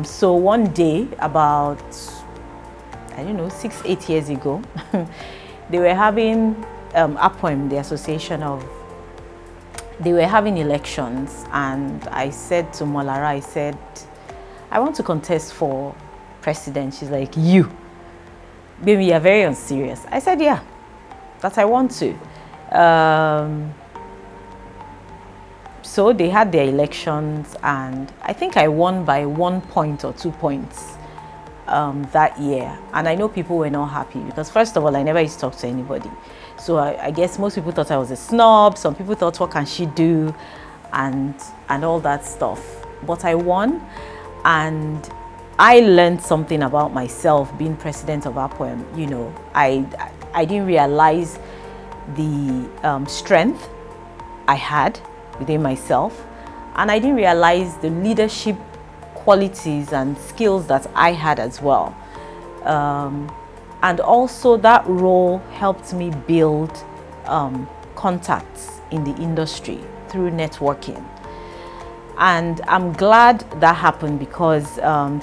[SPEAKER 1] So one day, about, I don't know, 6-8 years ago, they were having APOEM, the association of, they were having elections, and I said to Molara, I said, I want to contest for president. She's like, you? Baby, you're very unserious. I said, yeah, that I want to. So they had their elections, and I think I won by 1 point or 2 points that year. And I know people were not happy because, first of all, I never used to talk to anybody. So I guess most people thought I was a snob. Some people thought, what can she do? And all that stuff. But I won, and I learned something about myself being president of APOEM. You know, I didn't realize the strength I had within myself, and I didn't realize the leadership qualities and skills that I had as well. And also that role helped me build contacts in the industry through networking. And I'm glad that happened, because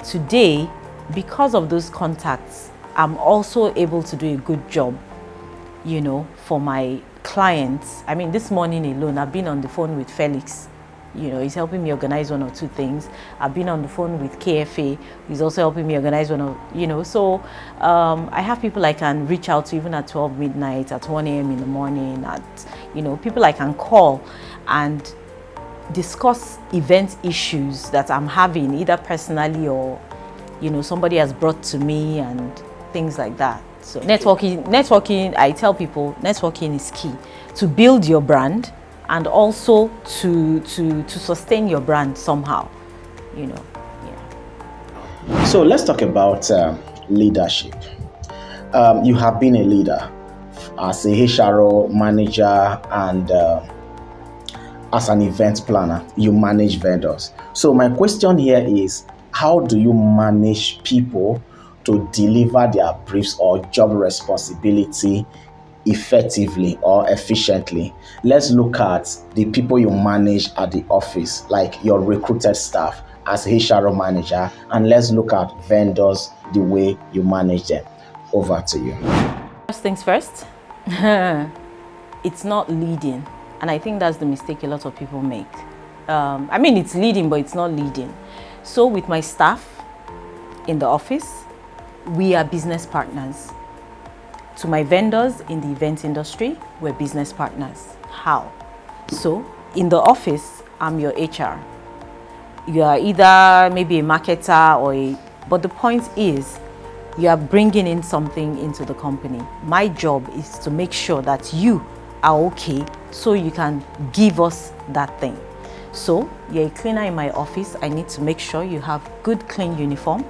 [SPEAKER 1] today, because of those contacts, I'm also able to do a good job, you know, for my clients. I mean, this morning alone, I've been on the phone with Felix. You know, he's helping me organize 1 or 2 things. I've been on the phone with KFA. He's also helping me organize you know. So I have people I can reach out to even at 12 midnight, at 1 a.m. in the morning, you know, people I can call and discuss event issues that I'm having, either personally or, you know, somebody has brought to me, and things like that. So networking, I tell people, networking is key to build your brand, and also to sustain your brand somehow, you know. Yeah.
[SPEAKER 2] So let's talk about leadership. You have been a leader as a HRO manager, and as an event planner, you manage vendors. So my question here is, how do you manage people to deliver their briefs or job responsibility effectively or efficiently? Let's look at the people you manage at the office, like your recruited staff as a HRO manager, and let's look at vendors, the way you manage them. Over to you.
[SPEAKER 1] First things first, it's not leading. And I think that's the mistake a lot of people make. I mean, it's leading, but it's not leading. So with my staff in the office, we are business partners. To my vendors in the event industry, we're business partners. How? So in the office, I'm your HR. You are either maybe a marketer but the point is, you are bringing in something into the company. My job is to make sure that you are okay, so you can give us that thing. So you're a cleaner in my office. I need to make sure you have good, clean uniform.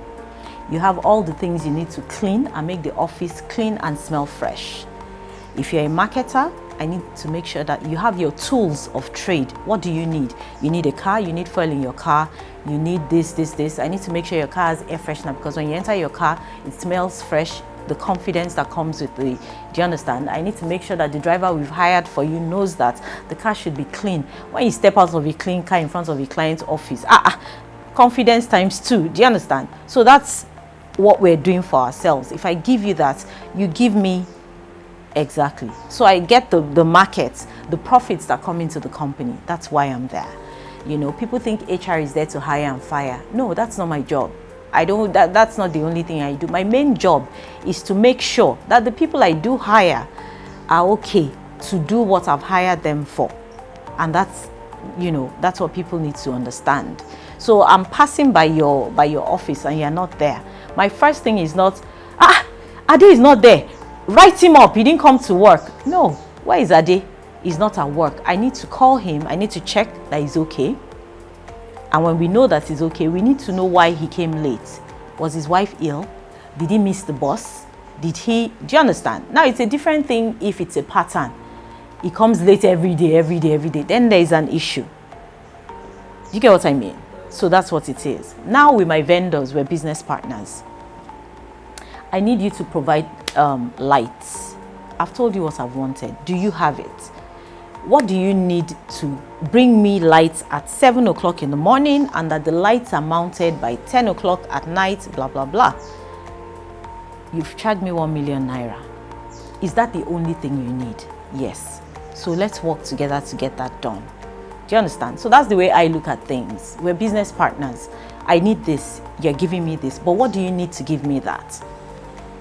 [SPEAKER 1] You have all the things you need to clean and make the office clean and smell fresh. If you're a marketer, I need to make sure that you have your tools of trade. What do you need? You need a car, you need fuel in your car, you need this. I need to make sure your car has air freshener, because when you enter your car, it smells fresh. The confidence that comes with do you understand? I need to make sure that the driver we've hired for you knows that the car should be clean. When you step out of a clean car in front of a client's office, confidence times 2, do you understand? So that's what we're doing for ourselves. If I give you that, you give me exactly. So I get the markets, the profits that come into the company. That's why I'm there. You know, people think HR is there to hire and fire. No, that's not my job. That's not the only thing I do. My main job is to make sure that the people I do hire are okay to do what I've hired them for. And that's, that's what people need to understand. So I'm passing by your office and you're not there. My first thing is not, Ade is not there. Write him up. He didn't come to work. No, where is Ade? He's not at work. I need to call him. I need to check that he's okay. And when we know that he's okay, we need to know why he came late. Was his wife ill? Did he miss the bus? Do you understand? Now it's a different thing if it's a pattern. He comes late every day. Then there is an issue. You get what I mean? So that's what it is. Now with my vendors, we're business partners. I need you to provide lights. I've told you what I've wanted. Do you have it? What do you need to bring me lights at 7 o'clock in the morning and that the lights are mounted by 10 o'clock at night, blah, blah, blah. You've charged me 1 million naira. Is that the only thing you need? Yes. So let's work together to get that done. Do you understand? So that's the way I look at things. We're business partners. I need this. You're giving me this. But what do you need to give me that?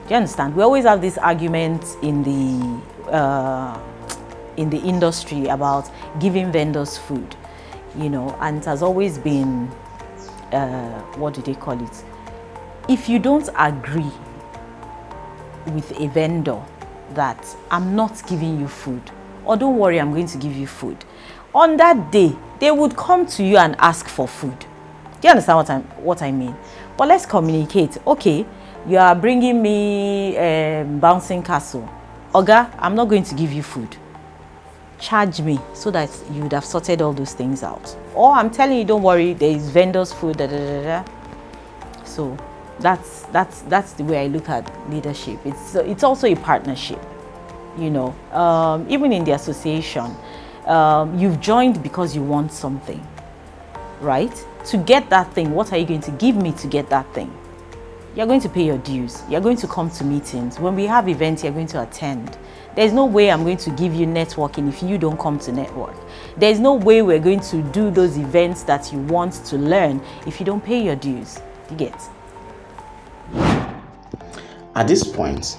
[SPEAKER 1] Do you understand? We always have this argument in the industry about giving vendors food, and it has always been, what do they call it? If you don't agree with a vendor that I'm not giving you food, or don't worry, I'm going to give you food, on that day, they would come to you and ask for food. Do you understand what I mean? But let's communicate. Okay, you are bringing me bouncing castle. Oga, I'm not going to give you food. Charge me so that you would have sorted all those things out. Or I'm telling you, don't worry, there is vendors food, So that's the way I look at leadership. It's also a partnership, even in the association. You've joined because you want something, right? To get that thing, what are you going to give me to get that thing? You're going to pay your dues. You're going to come to meetings. When we have events, you're going to attend. There's no way I'm going to give you networking if you don't come to network. There's no way we're going to do those events that you want to learn if you don't pay your dues. You get?
[SPEAKER 2] At this point,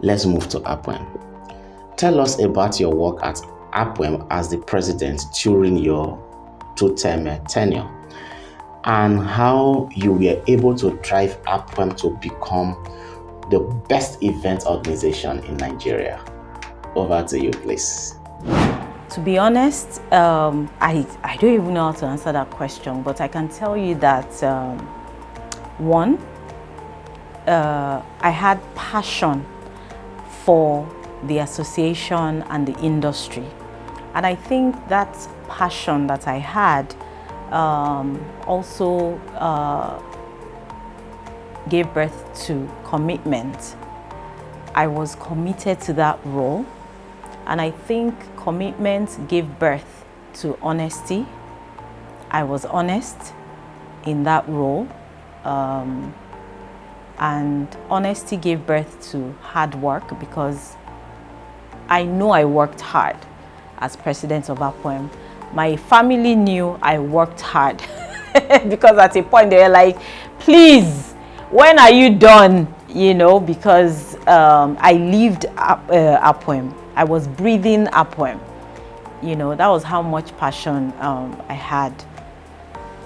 [SPEAKER 2] let's move to HRM. Tell us about your work at HRM as the president during your 2-term tenure and how you were able to drive HRM to become the best event organization in Nigeria. Over to you, please.
[SPEAKER 1] To be honest, I don't even know how to answer that question, but I can tell you that one, I had passion for the association and the industry. And I think that passion that I had also gave birth to commitment. I was committed to that role. And I think commitment gave birth to honesty. I was honest in that role. And honesty gave birth to hard work because I know I worked hard as president of HRM. My family knew I worked hard because at a point they were like, please, when are you done? Because I lived HRM. I was breathing HRM. That was how much passion I had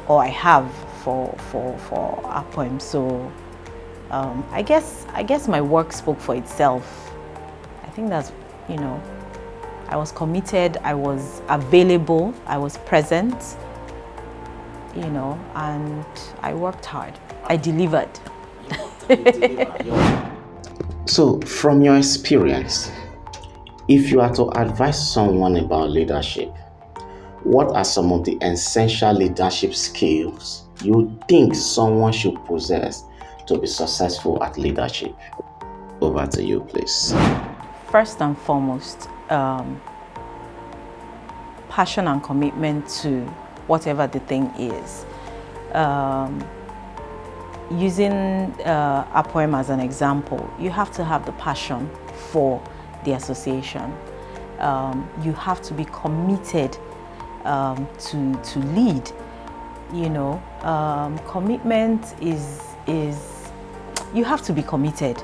[SPEAKER 1] or I have for HRM. So I guess my work spoke for itself. I think that's, I was committed, I was available, I was present, and I worked hard. I delivered.
[SPEAKER 2] So, from your experience, if you are to advise someone about leadership, what are some of the essential leadership skills you think someone should possess to be successful at leadership? Over to you, please.
[SPEAKER 1] First and foremost, passion and commitment to whatever the thing is. Using HRM as an example, you have to have the passion for the association. You have to be committed to lead. Commitment is you have to be committed.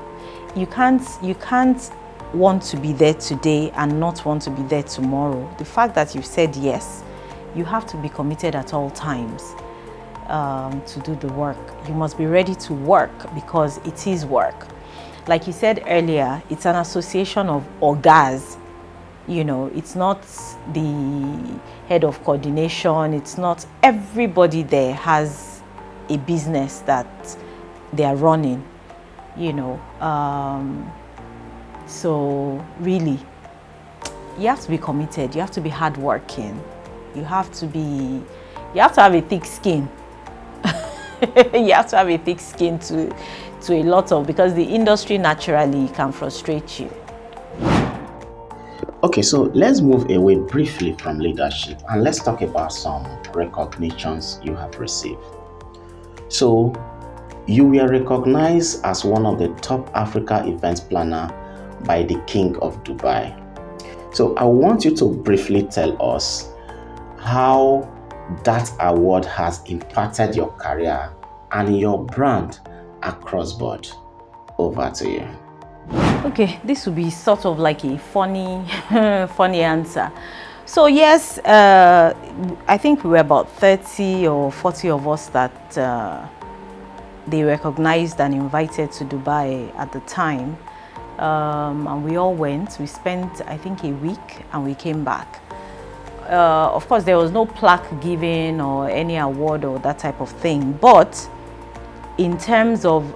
[SPEAKER 1] You can't want to be there today and not want to be there tomorrow. The fact that you've said yes, you have to be committed at all times to do the work. You must be ready to work because it is work. Like you said earlier, it's an association of orgas. You know, it's not the head of coordination. It's not everybody there has a business that they are running, you know. So really, you have to be committed. You have to be hardworking. You have to have a thick skin. You have to have a thick skin to a lot of, because the industry naturally can frustrate you.
[SPEAKER 2] Okay, so let's move away briefly from leadership and let's talk about some recognitions you have received. So, you were recognized as one of the top Africa event planner by the King of Dubai. So, I want you to briefly tell us how that award has impacted your career and your brand across board. Over to you.
[SPEAKER 1] Okay, this will be sort of like a funny answer. So yes, I think we were about 30 or 40 of us that they recognized and invited to Dubai at the time. And we all went. We spent, I think, a week and we came back. Of course, there was no plaque given or any award or that type of thing. But in terms of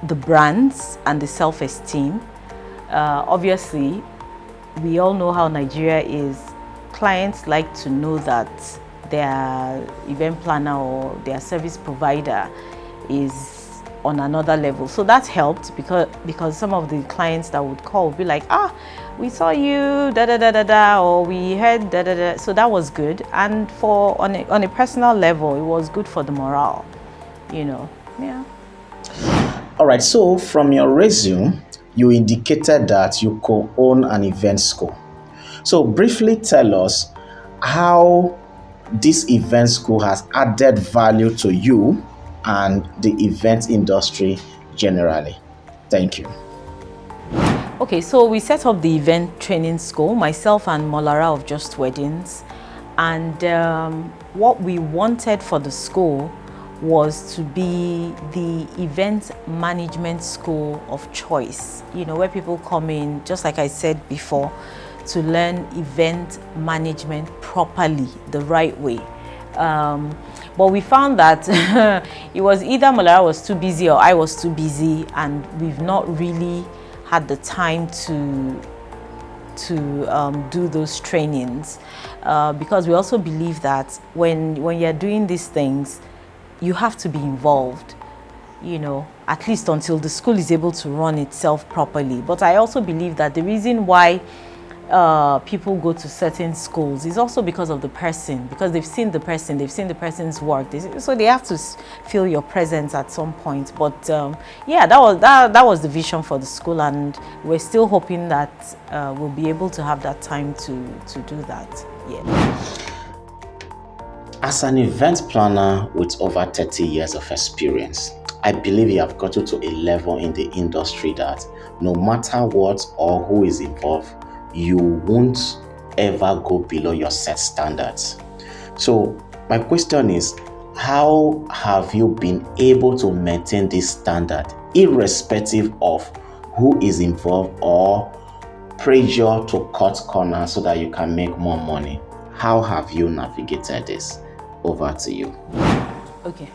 [SPEAKER 1] the brands and the self-esteem, obviously, we all know how Nigeria is. Clients like to know that their event planner or their service provider is on another level. So that helped because some of the clients that would call would be like, we saw you, da da da da da, or we heard da da da. So that was good. And on a personal level, it was good for the morale, you know. Yeah.
[SPEAKER 2] All right, so from your resume, you indicated that you co-own an event school. So briefly tell us how this event school has added value to you and the event industry generally. Thank you.
[SPEAKER 1] Okay, so we set up the event training school, myself and Molara of Just Weddings. And what we wanted for the school was to be the event management school of choice, you know, where people come in, just like I said before, to learn event management properly, the right way. But we found that it was either Molara was too busy or I was too busy, and we've not really had the time to do those trainings, because we also believe that when you're doing these things, you have to be involved, you know, at least until the school is able to run itself properly. But I also believe that the reason why people go to certain schools is also because of the person, because they've seen the person's work, so they have to feel your presence at some point. But yeah, that was the vision for the school, and we're still hoping that we'll be able to have that time to do that. Yeah.
[SPEAKER 2] As an event planner with over 30 years of experience, I believe you have gotten to a level in the industry that no matter what or who is involved, you won't ever go below your set standards. So my question is, how have you been able to maintain this standard irrespective of who is involved or pressure to cut corners so that you can make more money? How have you navigated this? Over to you.
[SPEAKER 1] Okay.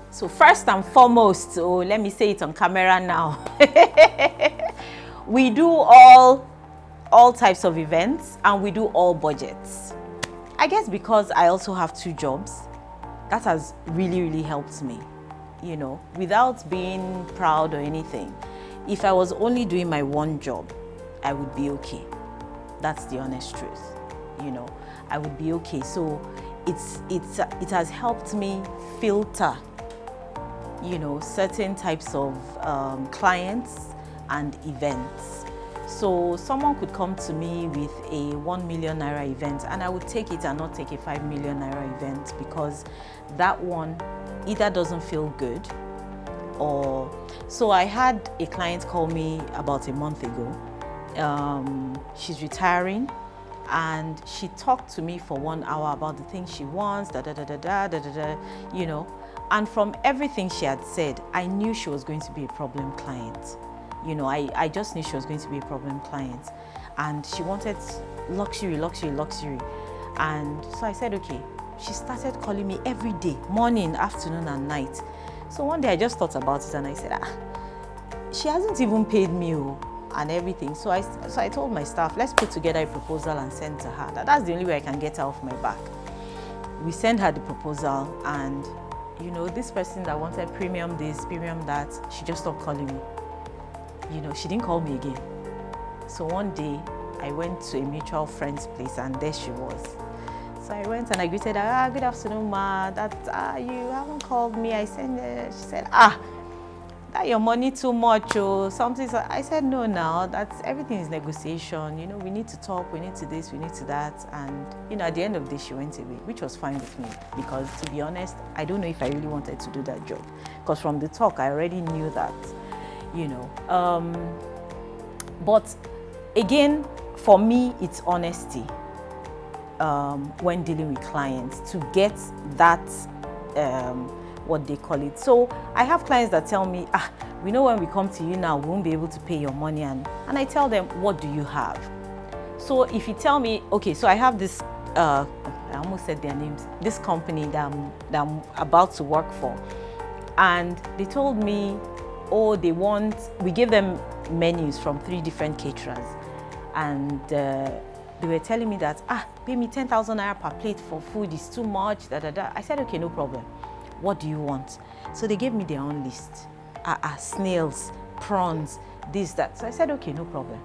[SPEAKER 1] So first and foremost, let me say it on camera now. We do all types of events and we do all budgets. I guess because I also have 2 jobs, that has really, really helped me, you know, without being proud or anything. If I was only doing my 1 job, I would be okay. That's the honest truth, you know, I would be okay. So it has helped me filter, you know, certain types of clients and events. So someone could come to me with a 1 million naira event and I would take it and not take a 5 million naira event, because that one either doesn't feel good or... So I had a client call me about a month ago she's retiring, and she talked to me for 1 hour about the things she wants, you know. And from everything she had said, I knew she was going to be a problem client. You know, I just knew she was going to be a problem client. And she wanted luxury. And so I said, okay. She started calling me every day, morning, afternoon, and night. So one day I just thought about it and I said, she hasn't even paid me and everything. So I told my staff, let's put together a proposal and send to her. That's the only way I can get her off my back. We sent her the proposal, and you know, this person that wanted premium this, premium that, she just stopped calling me. You know, she didn't call me again. So one day I went to a mutual friend's place, and there she was. So I went and I greeted her. Good afternoon, ma. You haven't called me. I said, she said, that your money too much or something. So I said, no, now that's everything is negotiation. You know, we need to talk, we need to this, we need to that. And you know, at the end of the day, she went away, which was fine with me, because to be honest, I don't know if I really wanted to do that job, because from the talk, I already knew that, you know. But again, for me, it's honesty when dealing with clients, to get that what they call it. So I have clients that tell me, we know when we come to you now, we won't be able to pay your money. And I tell them, what do you have? So if you tell me, okay, so I have this, I almost said their names, this company that I'm about to work for. And they told me, we gave them menus from 3 different caterers. And they were telling me that, pay me 10,000 naira per plate for food is too much, I said, okay, no problem. What do you want? So they gave me their own list. Snails, prawns, this, that. So I said, okay, no problem.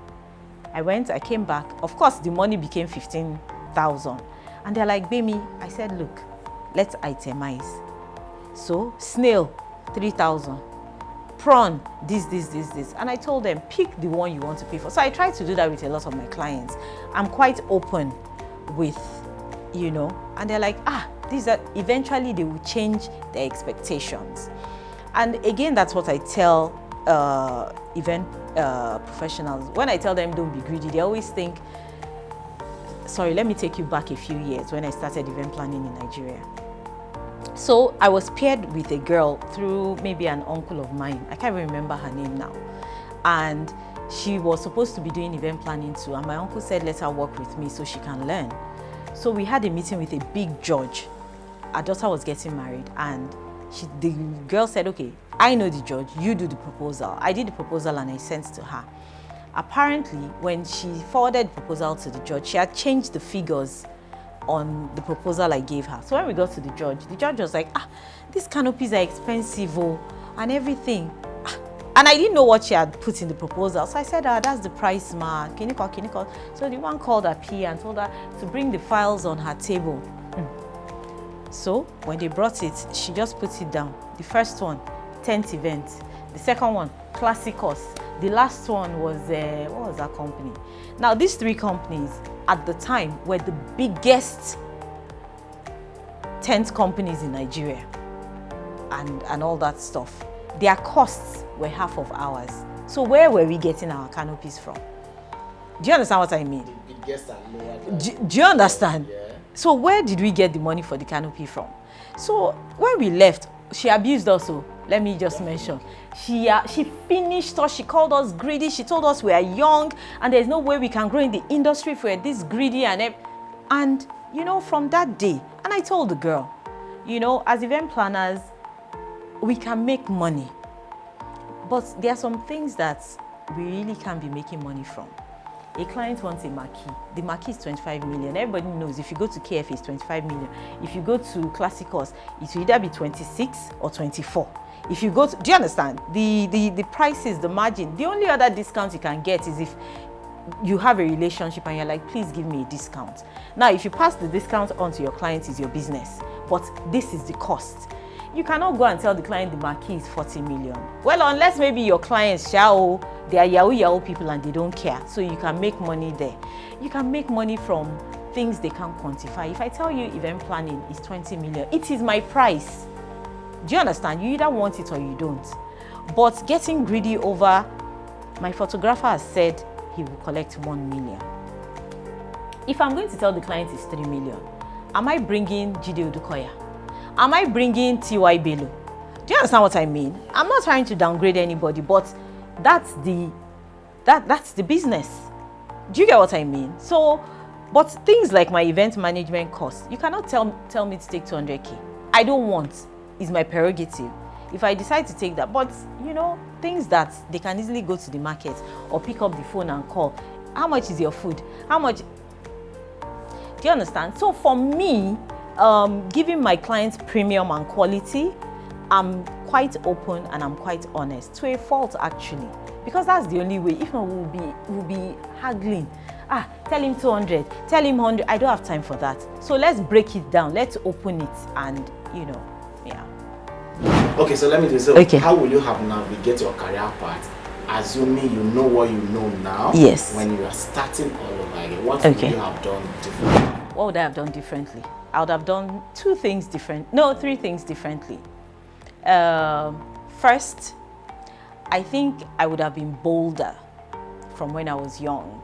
[SPEAKER 1] I came back. Of course, the money became 15,000. And they're like, Gbemi, I said, look, let's itemize. So snail, 3,000. Prawn, this. And I told them, pick the one you want to pay for. So I try to do that with a lot of my clients. I'm quite open with, you know, and they're like, eventually they will change their expectations. And again, that's what I tell event professionals. When I tell them don't be greedy, they always think, sorry, let me take you back a few years when I started event planning in Nigeria. So I was paired with a girl through maybe an uncle of mine. I can't even remember her name now. And she was supposed to be doing event planning too. And my uncle said, let her work with me so she can learn. So we had a meeting with a big judge. Our daughter was getting married, and the girl said, okay, I know the judge, you do the proposal. I did the proposal and I sent to her. Apparently, when she forwarded the proposal to the judge, she had changed the figures on the proposal I gave her. So when we got to the judge was like, these canopies are expensive and everything. And I didn't know what she had put in the proposal. So I said, that's the price, ma. Can you call? So the one called her P and told her to bring the files on her table. So when they brought it, she just put it down. The first one, 10th event. The second one, Classicos. The last one was, what was that company? Now, these 3 companies at the time were the biggest tent companies in Nigeria and all that stuff. Their costs were half of ours. So where were we getting our canopies from? Do you understand what I mean?
[SPEAKER 2] The biggest and lower.
[SPEAKER 1] Do you understand?
[SPEAKER 2] Yeah.
[SPEAKER 1] So where did we get the money for the canopy from? So when we left, she abused us. Let me just mention. She finished us. She called us greedy. She told us we are young and there's no way we can grow in the industry if we're this greedy. And you know, from that day, and I told the girl, you know, as event planners, we can make money. But there are some things that we really can't be making money from. A client wants a marquee. The marquee is 25 million. Everybody knows if you go to KF, it's 25 million. If you go to Classicos, it will either be 26 or 24. If you go to, do you understand? The prices, the margin, the only other discount you can get is if you have a relationship and you're like, please give me a discount. Now, if you pass the discount on to your client, it's your business. But this is the cost. You cannot go and tell the client the marquee is 40 million. Well, unless maybe your clients, they are Yahoo people and they don't care. So you can make money there. You can make money from things they can't quantify. If I tell you event planning is 20 million, it is my price. Do you understand? You either want it or you don't. But getting greedy over, my photographer has said, he will collect 1 million. If I'm going to tell the client it's 3 million, am I bringing Jide Odukoya? Am I bringing T.Y. Bello? Do you understand what I mean? I'm not trying to downgrade anybody, but that's the business. Do you get what I mean? So, but things like my event management costs, you cannot tell me to take 200K. I don't want. It's my prerogative. If I decide to take that, but you know, things that they can easily go to the market or pick up the phone and call. How much is your food? How much? Do you understand? So for me, giving my clients premium and quality, I'm quite open and I'm quite honest, to a fault actually, because that's the only way. If not, we'll be haggling. Tell him 200, tell him 100. I don't have time for that. So let's break it down. Let's open it, and you know, yeah.
[SPEAKER 2] Okay, so let me do so.
[SPEAKER 1] Okay.
[SPEAKER 2] How will you have navigated your career path, assuming you know what you know now?
[SPEAKER 1] Yes.
[SPEAKER 2] When you are starting all over again, what would you have done differently?
[SPEAKER 1] What would I have done differently? I would have done 3 things differently. First, I think I would have been bolder from when I was young.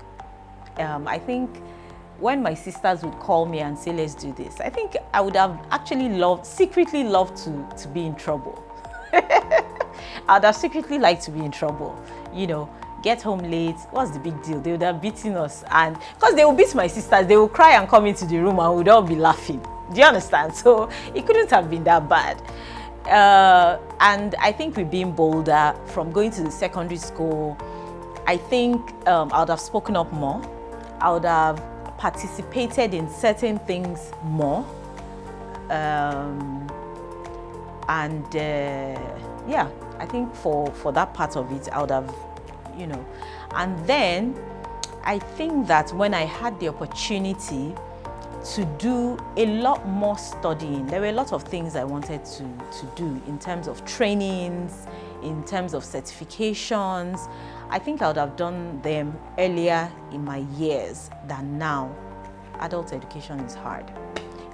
[SPEAKER 1] I think when my sisters would call me and say, let's do this, I think I would have actually secretly loved to be in trouble. I would have secretly liked to be in trouble, you know, get home late. What's the big deal? They would have beaten us, and because they would beat my sisters, they would cry and come into the room and we would all be laughing. Do you understand? So it couldn't have been that bad. And I think we've been bolder from going to the secondary school. I think I would have spoken up more. I would have participated in certain things more. Yeah, I think for that part of it, I would have, you know. And then I think that when I had the opportunity to do a lot more studying, there were a lot of things I wanted to do in terms of trainings, in terms of certifications. I think I would have done them earlier in my years than now. Adult education is hard,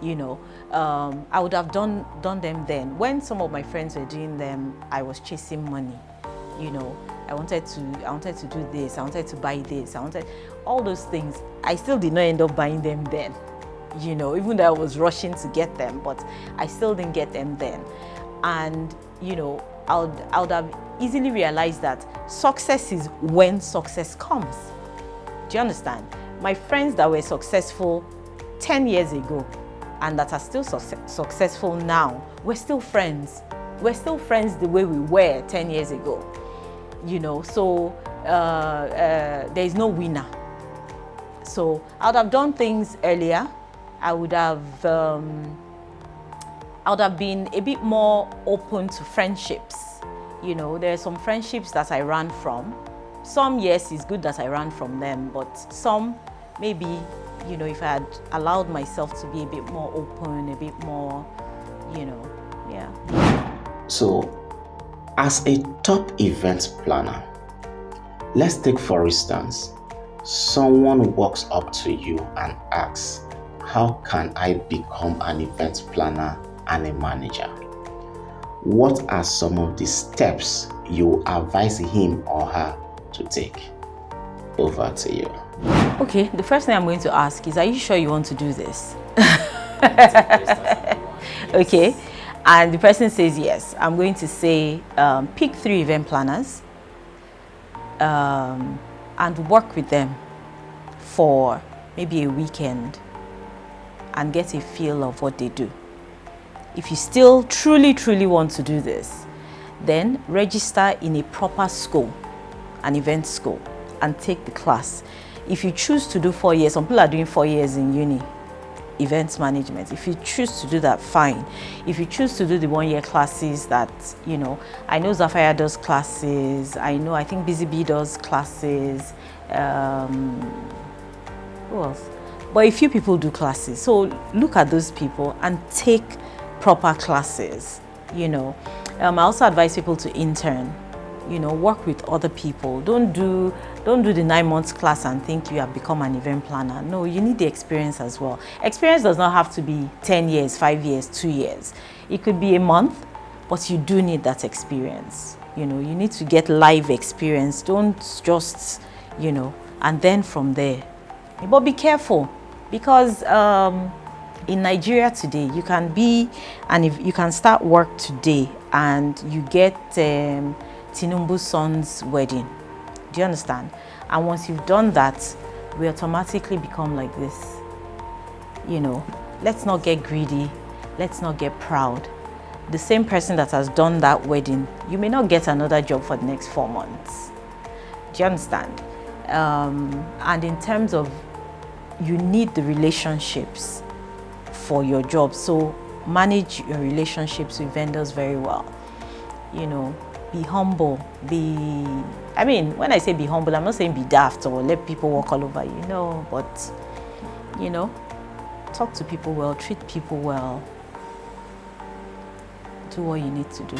[SPEAKER 1] you know. I would have done them then. When some of my friends were doing them, I was chasing money, you know. I wanted to do this, I wanted to buy this, I wanted all those things. I still did not end up buying them then, you know, even though I was rushing to get them, but I still didn't get them then. And, you know, I would have easily realized that success is when success comes. Do you understand? My friends that were successful 10 years ago and that are still successful now, we're still friends. We're still friends the way we were 10 years ago. You know, so there is no winner. So I would have done things earlier. I would have been a bit more open to friendships. You know, there are some friendships that I ran from. Some, yes, it's good that I ran from them, but some, maybe, you know, if I had allowed myself to be a bit more open, a bit more, you know, yeah.
[SPEAKER 2] So, as a top event planner, let's take for instance, someone walks up to you and asks, how can I become an event planner and a manager? What are some of the steps you advise him or her to take? Over to you.
[SPEAKER 1] Okay, the first thing I'm going to ask is, are you sure you want to do this? Okay, and the person says yes. I'm going to say, pick 3 event planners and work with them for maybe a weekend and get a feel of what they do. If you still truly want to do this, then register in a proper school, an event school, and take the class. If you choose to do 4 years, some people are doing 4 years in uni, events management. If you choose to do that, fine. If you choose to do the 1-year classes that, you know, I know Zafaya does classes, I think Busy Bee does classes, who else? But a few people do classes. So look at those people and take proper classes, you know. I also advise people to intern, you know, work with other people. Don't do the 9 months class and think you have become an event planner. No, you need the experience as well. Experience does not have to be 10 years, 5 years, 2 years. It could be a month, but you do need that experience. You know, you need to get live experience. Don't just, you know, and then from there. But be careful, because in Nigeria today, you can be, and if you can start work today and you get Tinubu's son's wedding. Do you understand? And once you've done that, we automatically become like this. You know, let's not get greedy. Let's not get proud. The same person that has done that wedding, you may not get another job for the next 4 months. Do you understand? And in terms of, you need the relationships for your job. So manage your relationships with vendors very well. You know, be humble. I mean, when I say be humble, I'm not saying be daft or let people walk all over you. No, but, you know, talk to people well, treat people well. Do what you need to do.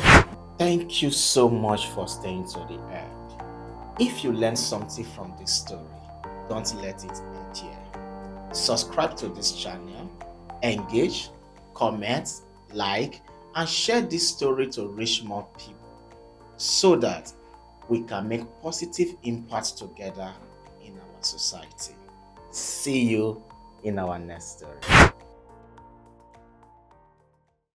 [SPEAKER 2] Thank you so much for staying to the end. If you learned something from this story, don't let it end here. Subscribe to this channel, engage, comment, like, and share this story to reach more people so that we can make positive impact together in our society. See you in our next story.